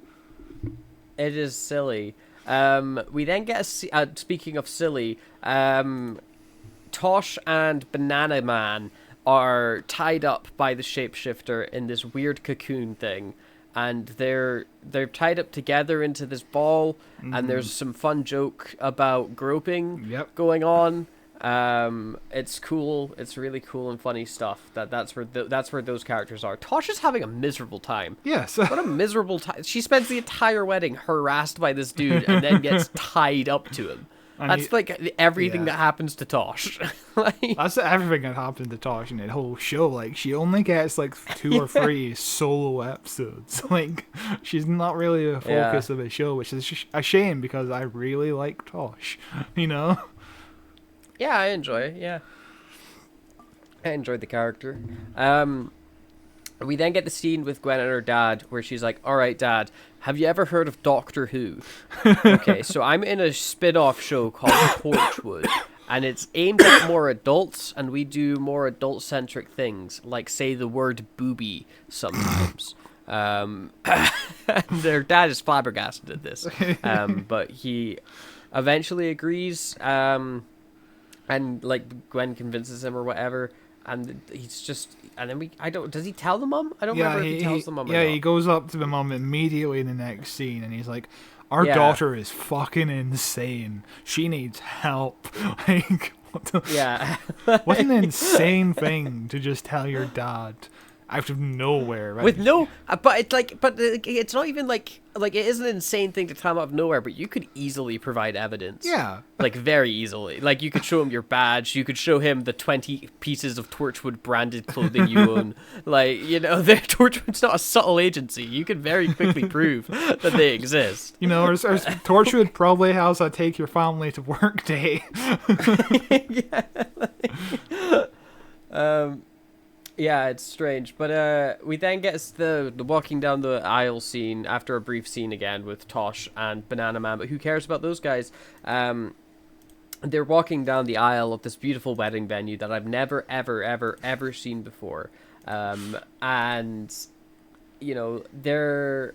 It is silly. We then get speaking of silly, Tosh and Banana Man are tied up by the shapeshifter in this weird cocoon thing, and they're tied up together into this ball, and there's some fun joke about groping going on. It's cool. It's really cool and funny stuff. That's where those characters are. Tosh is having a miserable time. Yes. What a miserable time. She spends the entire wedding harassed by this dude and then gets tied up to him. That's like everything that happens to Tosh. That's everything that happened to Tosh in the whole show. Like, she only gets like 2 or 3 solo episodes. Like, she's not really the focus of the show, which is a shame because I really like Tosh. You know? Yeah, I enjoy it. Yeah, I enjoyed the character. We then get the scene with Gwen and her dad where she's like, all right, Dad, have you ever heard of Doctor Who? Okay, so I'm in a spin-off show called Torchwood, and it's aimed at more adults, and we do more adult-centric things, like say the word booby sometimes. And their dad is flabbergasted at this, but he eventually agrees, and like Gwen convinces him or whatever. And he's just, and then does he tell the mum? I don't remember if he tells the mum or not. He goes up to the mum immediately in the next scene, and he's like, our daughter is fucking insane. She needs help. Like, what an insane thing to just tell your dad out of nowhere, right? With but it's not even like it is an insane thing to tell him out of nowhere, but you could easily provide evidence. Yeah. Like, very easily. Like, you could show him your badge, you could show him the 20 pieces of Torchwood branded clothing you own. Like, you know, Torchwood's not a subtle agency. You can very quickly prove that they exist. You know, or Torchwood probably has a take your family to work day. Yeah, it's strange, but we then get the walking down the aisle scene after a brief scene again with Tosh and Banana Man, but who cares about those guys? They're walking down the aisle of this beautiful wedding venue that I've never, ever, ever, ever seen before, and, you know, they're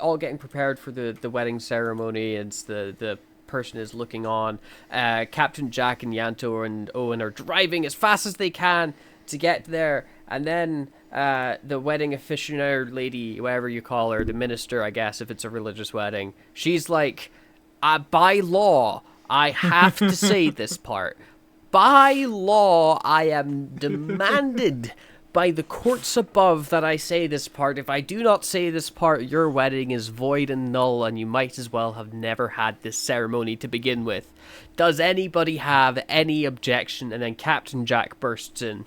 all getting prepared for the wedding ceremony, and the person is looking on. Captain Jack and Yanto and Owen are driving as fast as they can to get there, and then the wedding aficionado lady, whatever you call her, the minister, I guess, if it's a religious wedding, she's like, by law, I have to say this part. By law, I am demanded by the courts above that I say this part. If I do not say this part, your wedding is void and null, and you might as well have never had this ceremony to begin with. Does anybody have any objection? And then Captain Jack bursts in.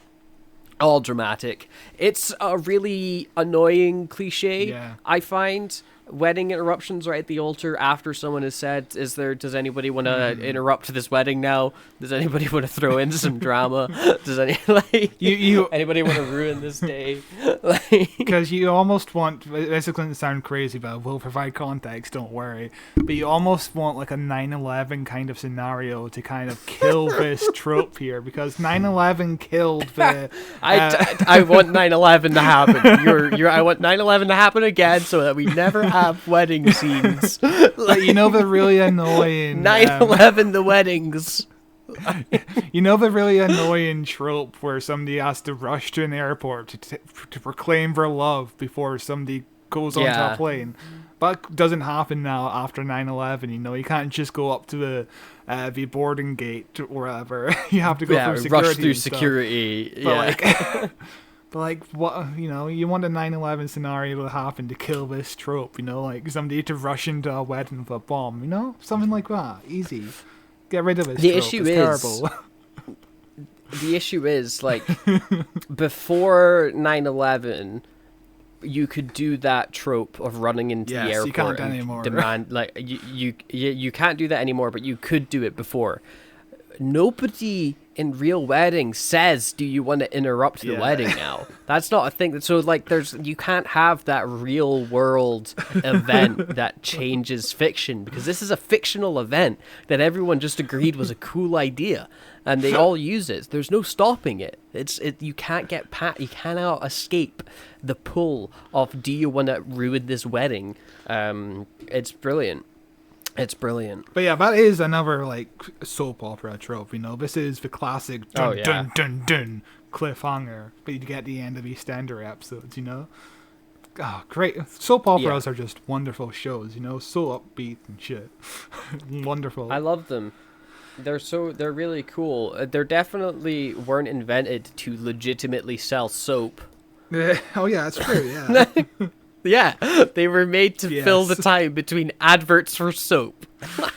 All dramatic. It's a really annoying cliche, I find. Wedding interruptions right at the altar after someone has said, does anybody want to interrupt this wedding now? Does anybody want to throw in some drama? Does anybody want to ruin this day? Because you almost want, this is going to sound crazy, but we'll provide context, don't worry, but you almost want like a 9/11 kind of scenario to kind of kill this trope here, because 9/11 killed the... I want 9/11 to happen. I want 9/11 to happen again so that we never have wedding scenes. Like, you know, the really annoying 9/11 the weddings. You know, the really annoying trope where somebody has to rush to an airport to proclaim their love before somebody goes onto a plane. That doesn't happen now after 9/11. You know, you can't just go up to the boarding gate or whatever. You have to go through security. Rush through security. But but like, what, you know, you want a 9/11 scenario to happen to kill this trope, you know, like somebody to rush into a wedding with a bomb, you know, something like that. Easy. Get rid of it. The issue is, like, before 9/11, you could do that trope of running into the airport. You can't anymore. Demand, like, you can't do that anymore, but you could do it before. Nobody in real weddings says, "Do you want to interrupt the wedding now?" That's not a thing. So like, you can't have that real world event that changes fiction, because this is a fictional event that everyone just agreed was a cool idea, and they all use it. There's no stopping it. You can't you cannot escape the pull of, "Do you want to ruin this wedding?" It's brilliant. It's brilliant. But yeah, that is another like soap opera trope, you know. This is the classic dun dun dun dun cliffhanger, but you get the end of EastEnder episodes, you know. Oh, great. Soap operas are just wonderful shows, you know, so upbeat and shit. Wonderful. I love them. They're really cool. They definitely weren't invented to legitimately sell soap. Oh yeah, that's true, yeah. Yeah, they were made to fill the time between adverts for soap.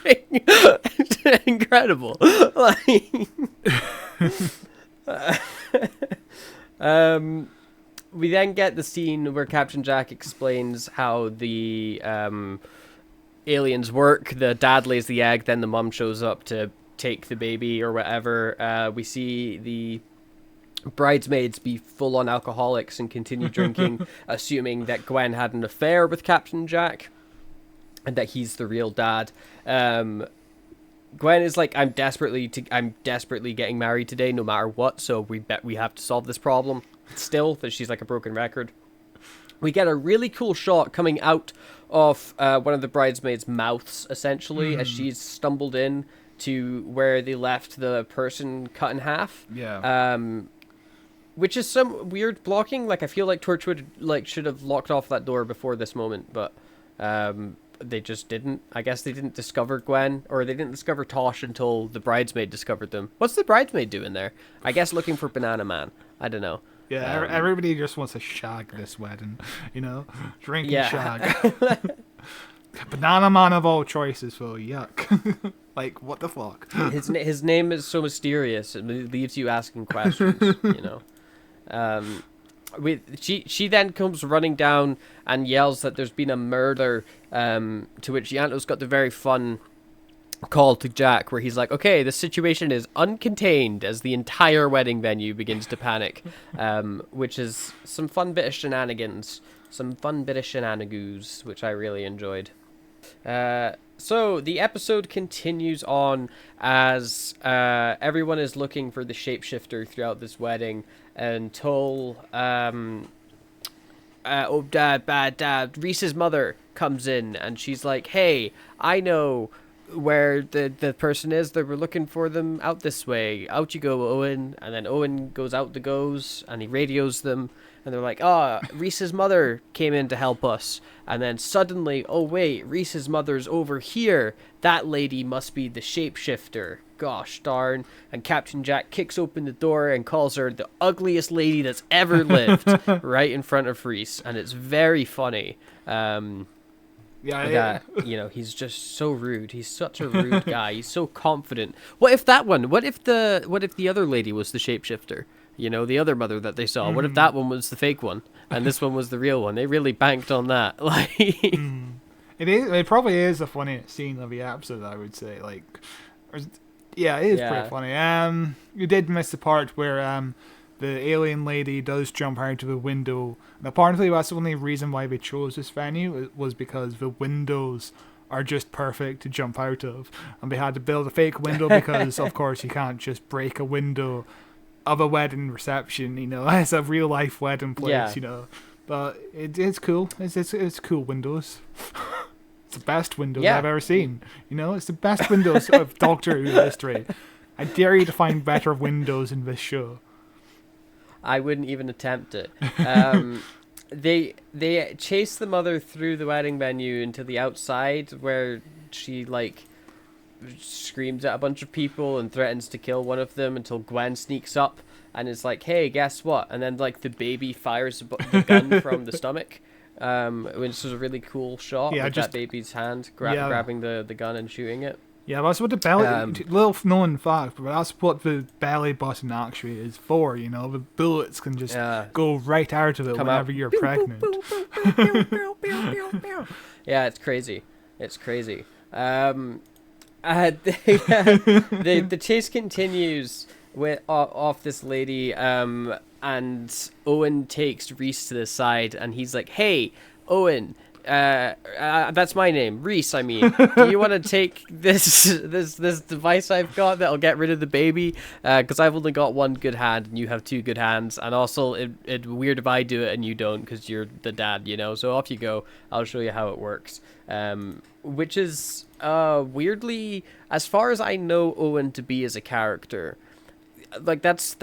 It's incredible. We then get the scene where Captain Jack explains how the aliens work. The dad lays the egg, then the mum shows up to take the baby or whatever. We see the bridesmaids be full-on alcoholics and continue drinking, assuming that Gwen had an affair with Captain Jack and that he's the real dad. Gwen is like, I'm desperately getting married today, no matter what. So we have to solve this problem. Still, that she's like a broken record. We get a really cool shot coming out of one of the bridesmaids' mouths, essentially, as she's stumbled in to where they left the person cut in half. Yeah. Which is some weird blocking. Like, I feel like Torchwood should have locked off that door before this moment, but they just didn't. I guess they didn't discover Gwen, or they didn't discover Tosh until the bridesmaid discovered them. What's the bridesmaid doing there? I guess looking for Banana Man. I don't know. Yeah, everybody just wants to shag this wedding, you know? Drink and shag. Banana Man of all choices, so yuck. Like, what the fuck? His name is so mysterious, it leaves you asking questions, you know? She then comes running down and yells that there's been a murder, to which Yanto's got the very fun call to Jack where he's like, okay, the situation is uncontained, as the entire wedding venue begins to panic, which is some fun bit of shenanigans, which I really enjoyed. So the episode continues on as everyone is looking for the shapeshifter throughout this wedding until Reese's mother comes in and she's like, hey, I know where the person is that we're looking for, them out this way. Out you go, Owen. And then Owen goes out the goes and he radios them and they're like, Reese's mother came in to help us. And then suddenly, oh wait, Reese's mother's over here. That lady must be the shapeshifter. Gosh darn. And Captain Jack kicks open the door and calls her the ugliest lady that's ever lived right in front of Reese. And it's very funny. Yeah. You know, he's just so rude. He's such a rude guy. He's so confident. What if the other lady was the shapeshifter? You know, the other mother that they saw. What if that one was the fake one and this one was the real one? They really banked on that. Like, it probably is the funniest scene of the episode, I would say. Like, yeah, it is pretty funny. You did miss the part where the alien lady does jump out of the window. And apparently that's the only reason why they chose this venue, was because the windows are just perfect to jump out of. And they had to build a fake window because, of course, you can't just break a window of a wedding reception, you know. It's a real life wedding place, you know. But it's cool. It's cool windows. It's the best windows I've ever seen. You know, it's the best windows of Doctor Who history. I dare you to find better windows in this show. I wouldn't even attempt it. They chase the mother through the wedding venue into the outside where she like screams at a bunch of people and threatens to kill one of them until Gwen sneaks up and is like, hey, guess what? And then like the baby fires the gun from the stomach, which is a really cool shot with that baby's hand grabbing the gun and shooting it. Yeah, that's what the belly... little known fact, but that's what the belly button actually is for, you know? The bullets can just go right out of it whenever you're pregnant. Yeah, it's crazy. It's crazy. The chase continues off this lady, and Owen takes Reese to the side, and he's like, "Hey, Owen, that's my name, Reese. I mean, do you want to take this device I've got that'll get rid of the baby? Because I've only got one good hand, and you have two good hands, and also it's weird if I do it and you don't, because you're the dad, you know. So off you go. I'll show you how it works." Which is weirdly, as far as I know Owen to be as a character, like that's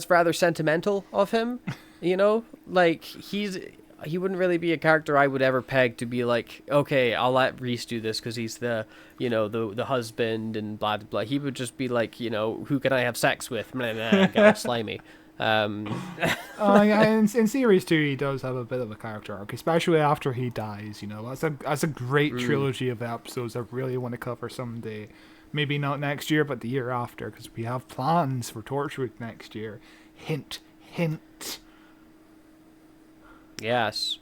rather sentimental of him, you know. Like he wouldn't really be a character I would ever peg to be like, okay, I'll let Reese do this because he's the, you know, the husband and blah blah blah. He would just be like, you know, who can I have sex with? Get all slimy. Yeah, in series 2 he does have a bit of a character arc, especially after he dies. You know, that's a great trilogy of episodes I really want to cover someday. Maybe not next year, but the year after, because we have plans for Torchwood next year. Hint, hint. Yes.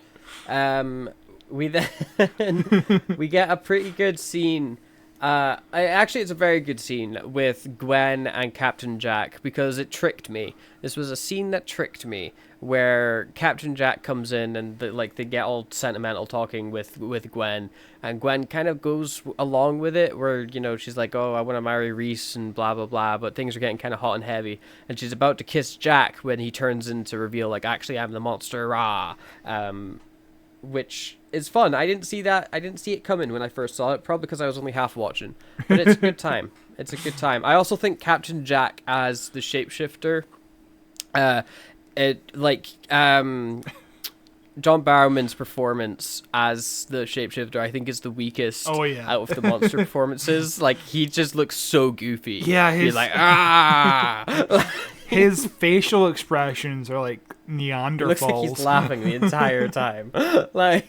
We then we get a pretty good scene. Actually, it's a very good scene with Gwen and Captain Jack, because it tricked me. This was a scene that tricked me, where Captain Jack comes in and they get all sentimental talking with Gwen, and Gwen kind of goes along with it, where, you know, she's like, oh, I want to marry Reese and blah blah blah, but things are getting kind of hot and heavy, and she's about to kiss Jack when he turns in to reveal, like, actually I'm the monster, rah. Which is fun. I didn't see it coming when I first saw it, probably because I was only half watching, but it's a good time. It's a good time. I also think Captain Jack as the shapeshifter, John Barrowman's performance as the shapeshifter, I think, is the weakest out of the monster performances. Like, he just looks so goofy. Yeah, he's like, ah. His facial expressions are like Neanderthals. Looks like he's laughing the entire time. Like,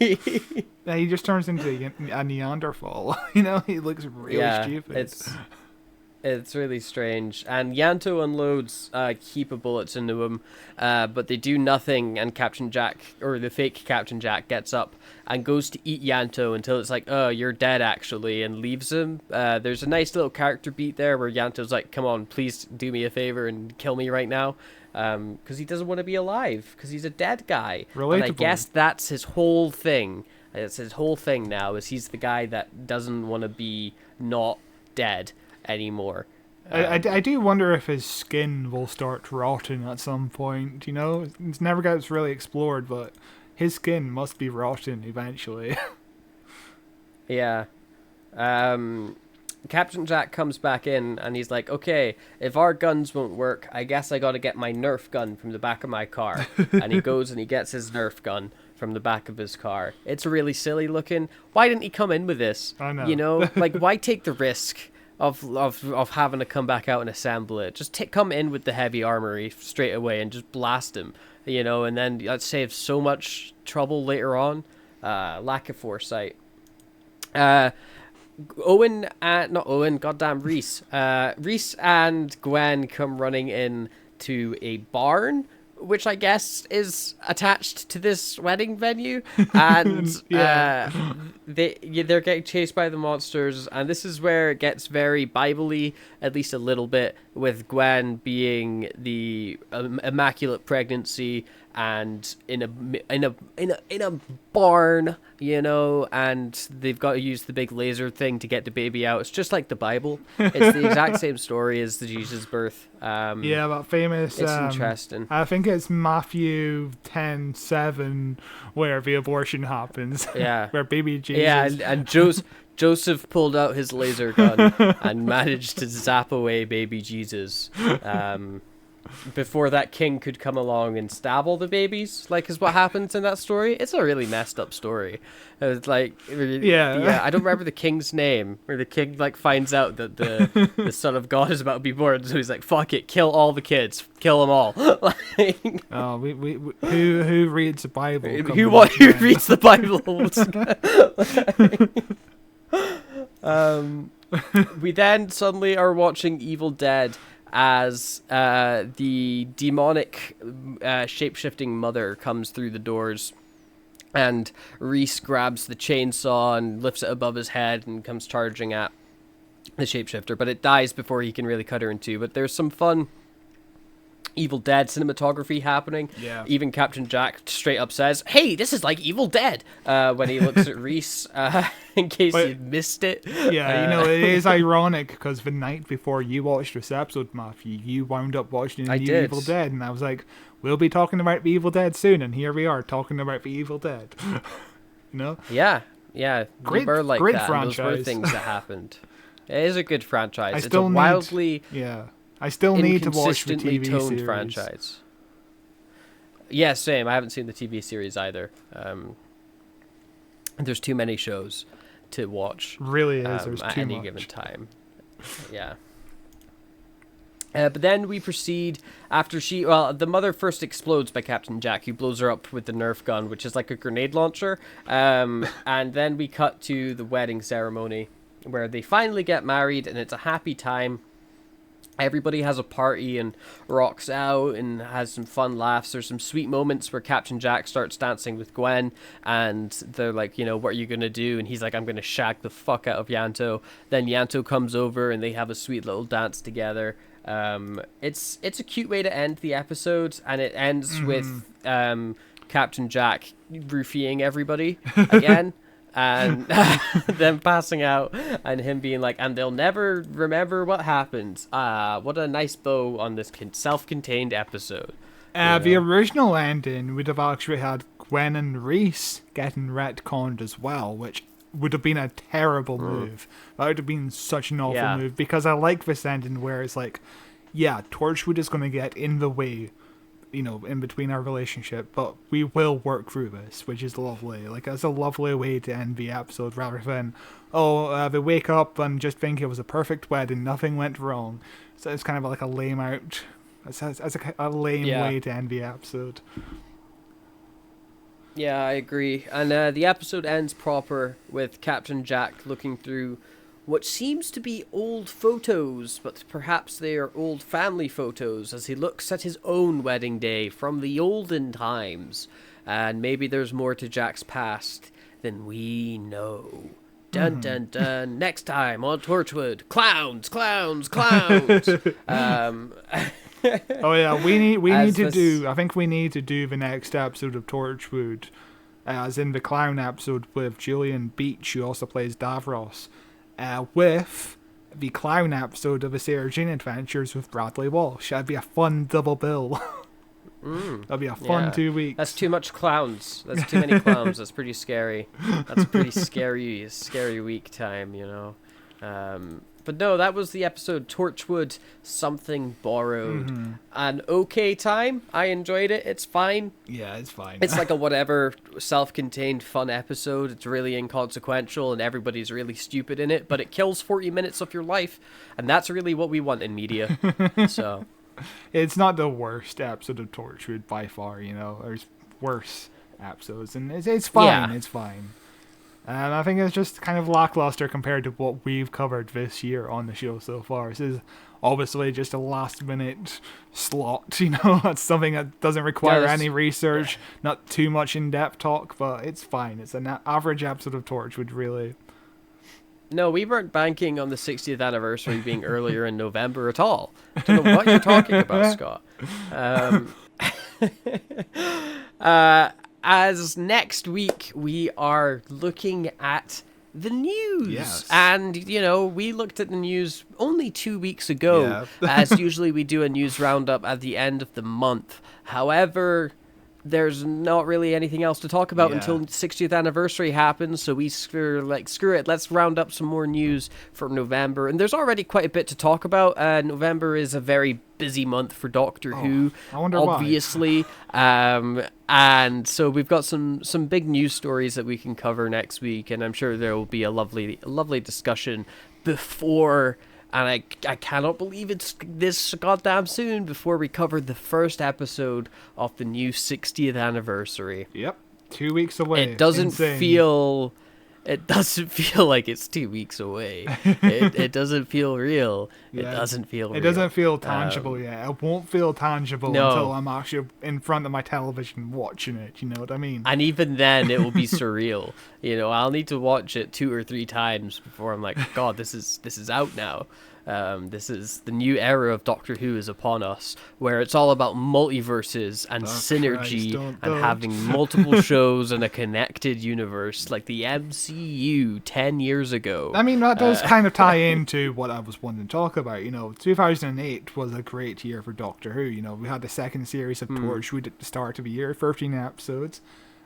yeah, he just turns into a Neanderthal. You know, he looks really stupid. It's really strange. And Yanto unloads a heap of bullets into him, but they do nothing, and Captain Jack, or the fake Captain Jack, gets up and goes to eat Yanto until it's like, oh, you're dead, actually, and leaves him. There's a nice little character beat there where Yanto's like, come on, please do me a favor and kill me right now, because he doesn't want to be alive, because he's a dead guy. Relatable. And I guess that's his whole thing. It's his whole thing now, is he's the guy that doesn't want to be not dead anymore. I do wonder if his skin will start rotting at some point. You know, it never gets really explored, but his skin must be rotting eventually. Yeah. Captain Jack comes back in and he's like, okay, if our guns won't work, I guess I gotta get my Nerf gun from the back of my car. And he goes and he gets his Nerf gun from the back of his car. It's really silly looking. Why didn't he come in with this? I know. You know, like, why take the risk of having to come back out and assemble it? Just come in with the heavy armory straight away and just blast him, you know, and then that saves so much trouble later on. Lack of foresight. Reese and Gwen come running in to a barn, which I guess is attached to this wedding venue, and they're getting chased by the monsters, and this is where it gets very Bible-y, at least a little bit, with Gwen being the immaculate pregnancy and in a barn, you know, and they've got to use the big laser thing to get the baby out. It's just like the Bible. It's the exact same story as the Jesus birth. Yeah, that famous. It's interesting. I think it's Matthew 10:7 where the abortion happens. Yeah, where baby Jesus. Yeah, and Joseph pulled out his laser gun and managed to zap away baby Jesus. Before that king could come along and stab all the babies, like is what happens in that story. It's a really messed up story. It's like, yeah, I don't remember the king's name, where the king like finds out that the son of God is about to be born, so he's like, "Fuck it, kill all the kids, kill them all." Like, oh, who reads the Bible? Who reads the Bible? We then suddenly are watching Evil Dead as the demonic shape-shifting mother comes through the doors, and Reese grabs the chainsaw and lifts it above his head and comes charging at the shapeshifter, but it dies before he can really cut her in two. But there's some fun Evil Dead cinematography happening. Yeah. Even Captain Jack straight up says, "Hey, this is like Evil Dead," when he looks at Reese, in case you missed it. Yeah, it is ironic because the night before you watched this episode, Matthew, you wound up watching the new Evil Dead, and I was like, we'll be talking about the Evil Dead soon, and here we are talking about the Evil Dead. Yeah. Great, we were like great that. franchise. Those were things that happened. It is a good franchise. It's still a wildly I still need to watch the inconsistently TV toned series. franchise. Yeah, same. I haven't seen the TV series either. There's too many shows to watch. Really is. There's at too any much. given time. Yeah. But then we proceed after the mother first explodes by Captain Jack, who blows her up with the Nerf gun, which is like a grenade launcher. And then we cut to the wedding ceremony where they finally get married, and it's a happy time. Everybody has a party and rocks out and has some fun laughs. There's some sweet moments where Captain Jack starts dancing with Gwen, and they're like, what are you going to do? And he's like, I'm going to shag the fuck out of Yanto. Then Yanto comes over and they have a sweet little dance together. It's a cute way to end the episode, and it ends with Captain Jack roofying everybody again. And them passing out and him being like, and they'll never remember what happened. What a nice bow on this self-contained episode. The original ending would have actually had Gwen and Reese getting retconned as well, which would have been a terrible move. That would have been such an awful move, because I like this ending where it's like, Torchwood is going to get in the way, in between our relationship, but we will work through this, which is lovely. Like, that's a lovely way to end the episode, rather than, they wake up and just think it was a perfect wedding, nothing went wrong. So it's kind of like a lame out, it's a lame way to end the episode. Yeah, I agree. And the episode ends proper with Captain Jack looking through what seems to be old photos, but perhaps they are old family photos, as he looks at his own wedding day from the olden times. And maybe there's more to Jack's past than we know. Dun dun dun. Next time on Torchwood, clowns. Oh yeah, we need to do. I think we need to do the next episode of Torchwood, as in the clown episode with Julian Beach, who also plays Davros. With the clown episode of the Sarah Jane Adventures with Bradley Walsh. That'd be a fun double bill. That'd be a fun 2 weeks. That's too much clowns. That's too many clowns. That's pretty scary. That's a pretty scary week time, But no, that was the episode Torchwood Something Borrowed. An okay time. I enjoyed it. It's fine. Yeah, it's fine. It's like a whatever self-contained fun episode. It's really inconsequential and everybody's really stupid in it, but it kills 40 minutes of your life, and that's really what we want in media. So it's not the worst episode of Torchwood by far, There's worse episodes, and it's fine. Yeah. It's fine. And I think it's just kind of lackluster compared to what we've covered this year on the show so far. This is obviously just a last-minute slot, It's something that doesn't require any research, not too much in-depth talk, but it's fine. It's an average episode of Torchwood, really. No, we weren't banking on the 60th anniversary being earlier in November at all. I don't know what you're talking about, Scott. As next week we are looking at the news. Yes. And, we looked at the news only 2 weeks ago. As usually we do a news roundup at the end of the month. However, there's not really anything else to talk about until the 60th anniversary happens, so we screw it, let's round up some more news for November. And there's already quite a bit to talk about. November is a very busy month for Doctor Who, I wonder obviously. And so we've got some big news stories that we can cover next week, and I'm sure there will be a lovely discussion before. And I cannot believe it's this goddamn soon before we cover the first episode of the new 60th anniversary. Yep, 2 weeks away. It doesn't feel like it's 2 weeks away. It doesn't feel real. Yeah. It doesn't feel real. It doesn't feel tangible yet. It won't feel tangible until I'm actually in front of my television watching it. You know what I mean? And even then, it will be surreal. I'll need to watch it 2 or 3 times before I'm like, God, this is out now. This is the new era of Doctor Who is upon us, where it's all about multiverses and synergy and having multiple shows in a connected universe, like the MCU 10 years ago. I mean, that does kind of tie into what I was wanting to talk about. 2008 was a great year for Doctor Who. We had the second series of Torchwood at the start of the year, 13 episodes,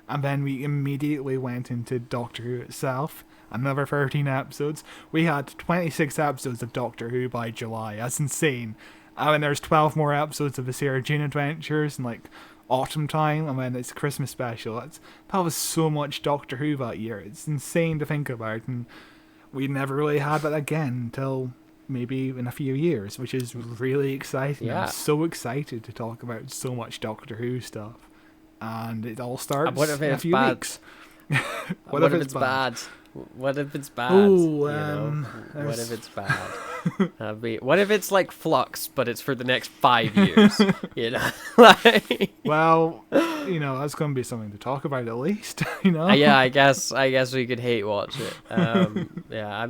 and then we immediately went into Doctor Who itself. Another 13 episodes. We had 26 episodes of Doctor Who by July. That's insane. I mean, there's 12 more episodes of the Sarah Jane Adventures and autumn time, and then it's Christmas special. That was so much Doctor Who that year. It's insane to think about, and we never really had that again until maybe in a few years, which is really exciting. Yeah. I'm so excited to talk about so much Doctor Who stuff, and it all starts in a few weeks. What if it's bad? What if it's bad? What if it's bad? What if it's like Flux, but it's for the next 5 years? Well, that's going to be something to talk about at least. Yeah, I guess we could hate watch it. Yeah,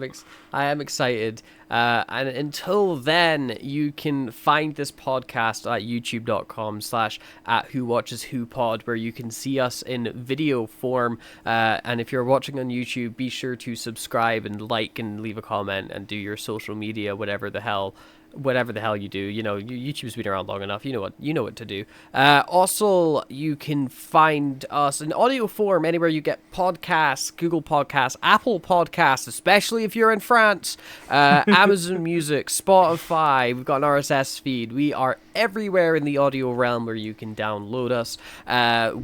I am excited. And until then, you can find this podcast at youtube.com/@whowatcheswhopod, where you can see us in video form. And if you're watching on YouTube, be sure to subscribe and like and leave a comment and do your social media, whatever the hell you do. YouTube's been around long enough. You know what to do. Also, you can find us in audio form anywhere you get podcasts: Google Podcasts, Apple Podcasts, especially if you're in France, Amazon Music, Spotify. We've got an RSS feed. We are everywhere in the audio realm where you can download us.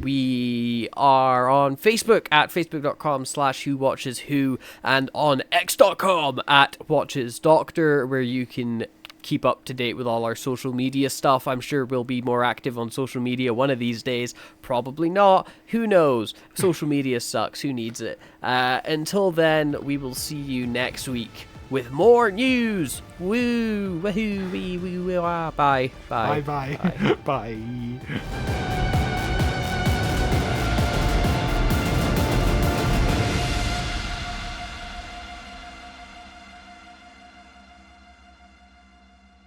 We are on Facebook at facebook.com/whowatcheswho, and on x.com @watchesdoctor, where you can keep up to date with all our social media stuff. I'm sure we'll be more active on social media one of these days. Probably not. Who knows? Social media sucks. Who needs it? Until then, we will see you next week with more news. Woo! Woohoo! Wee! Woo! Bye! Bye! Bye! Bye! Bye!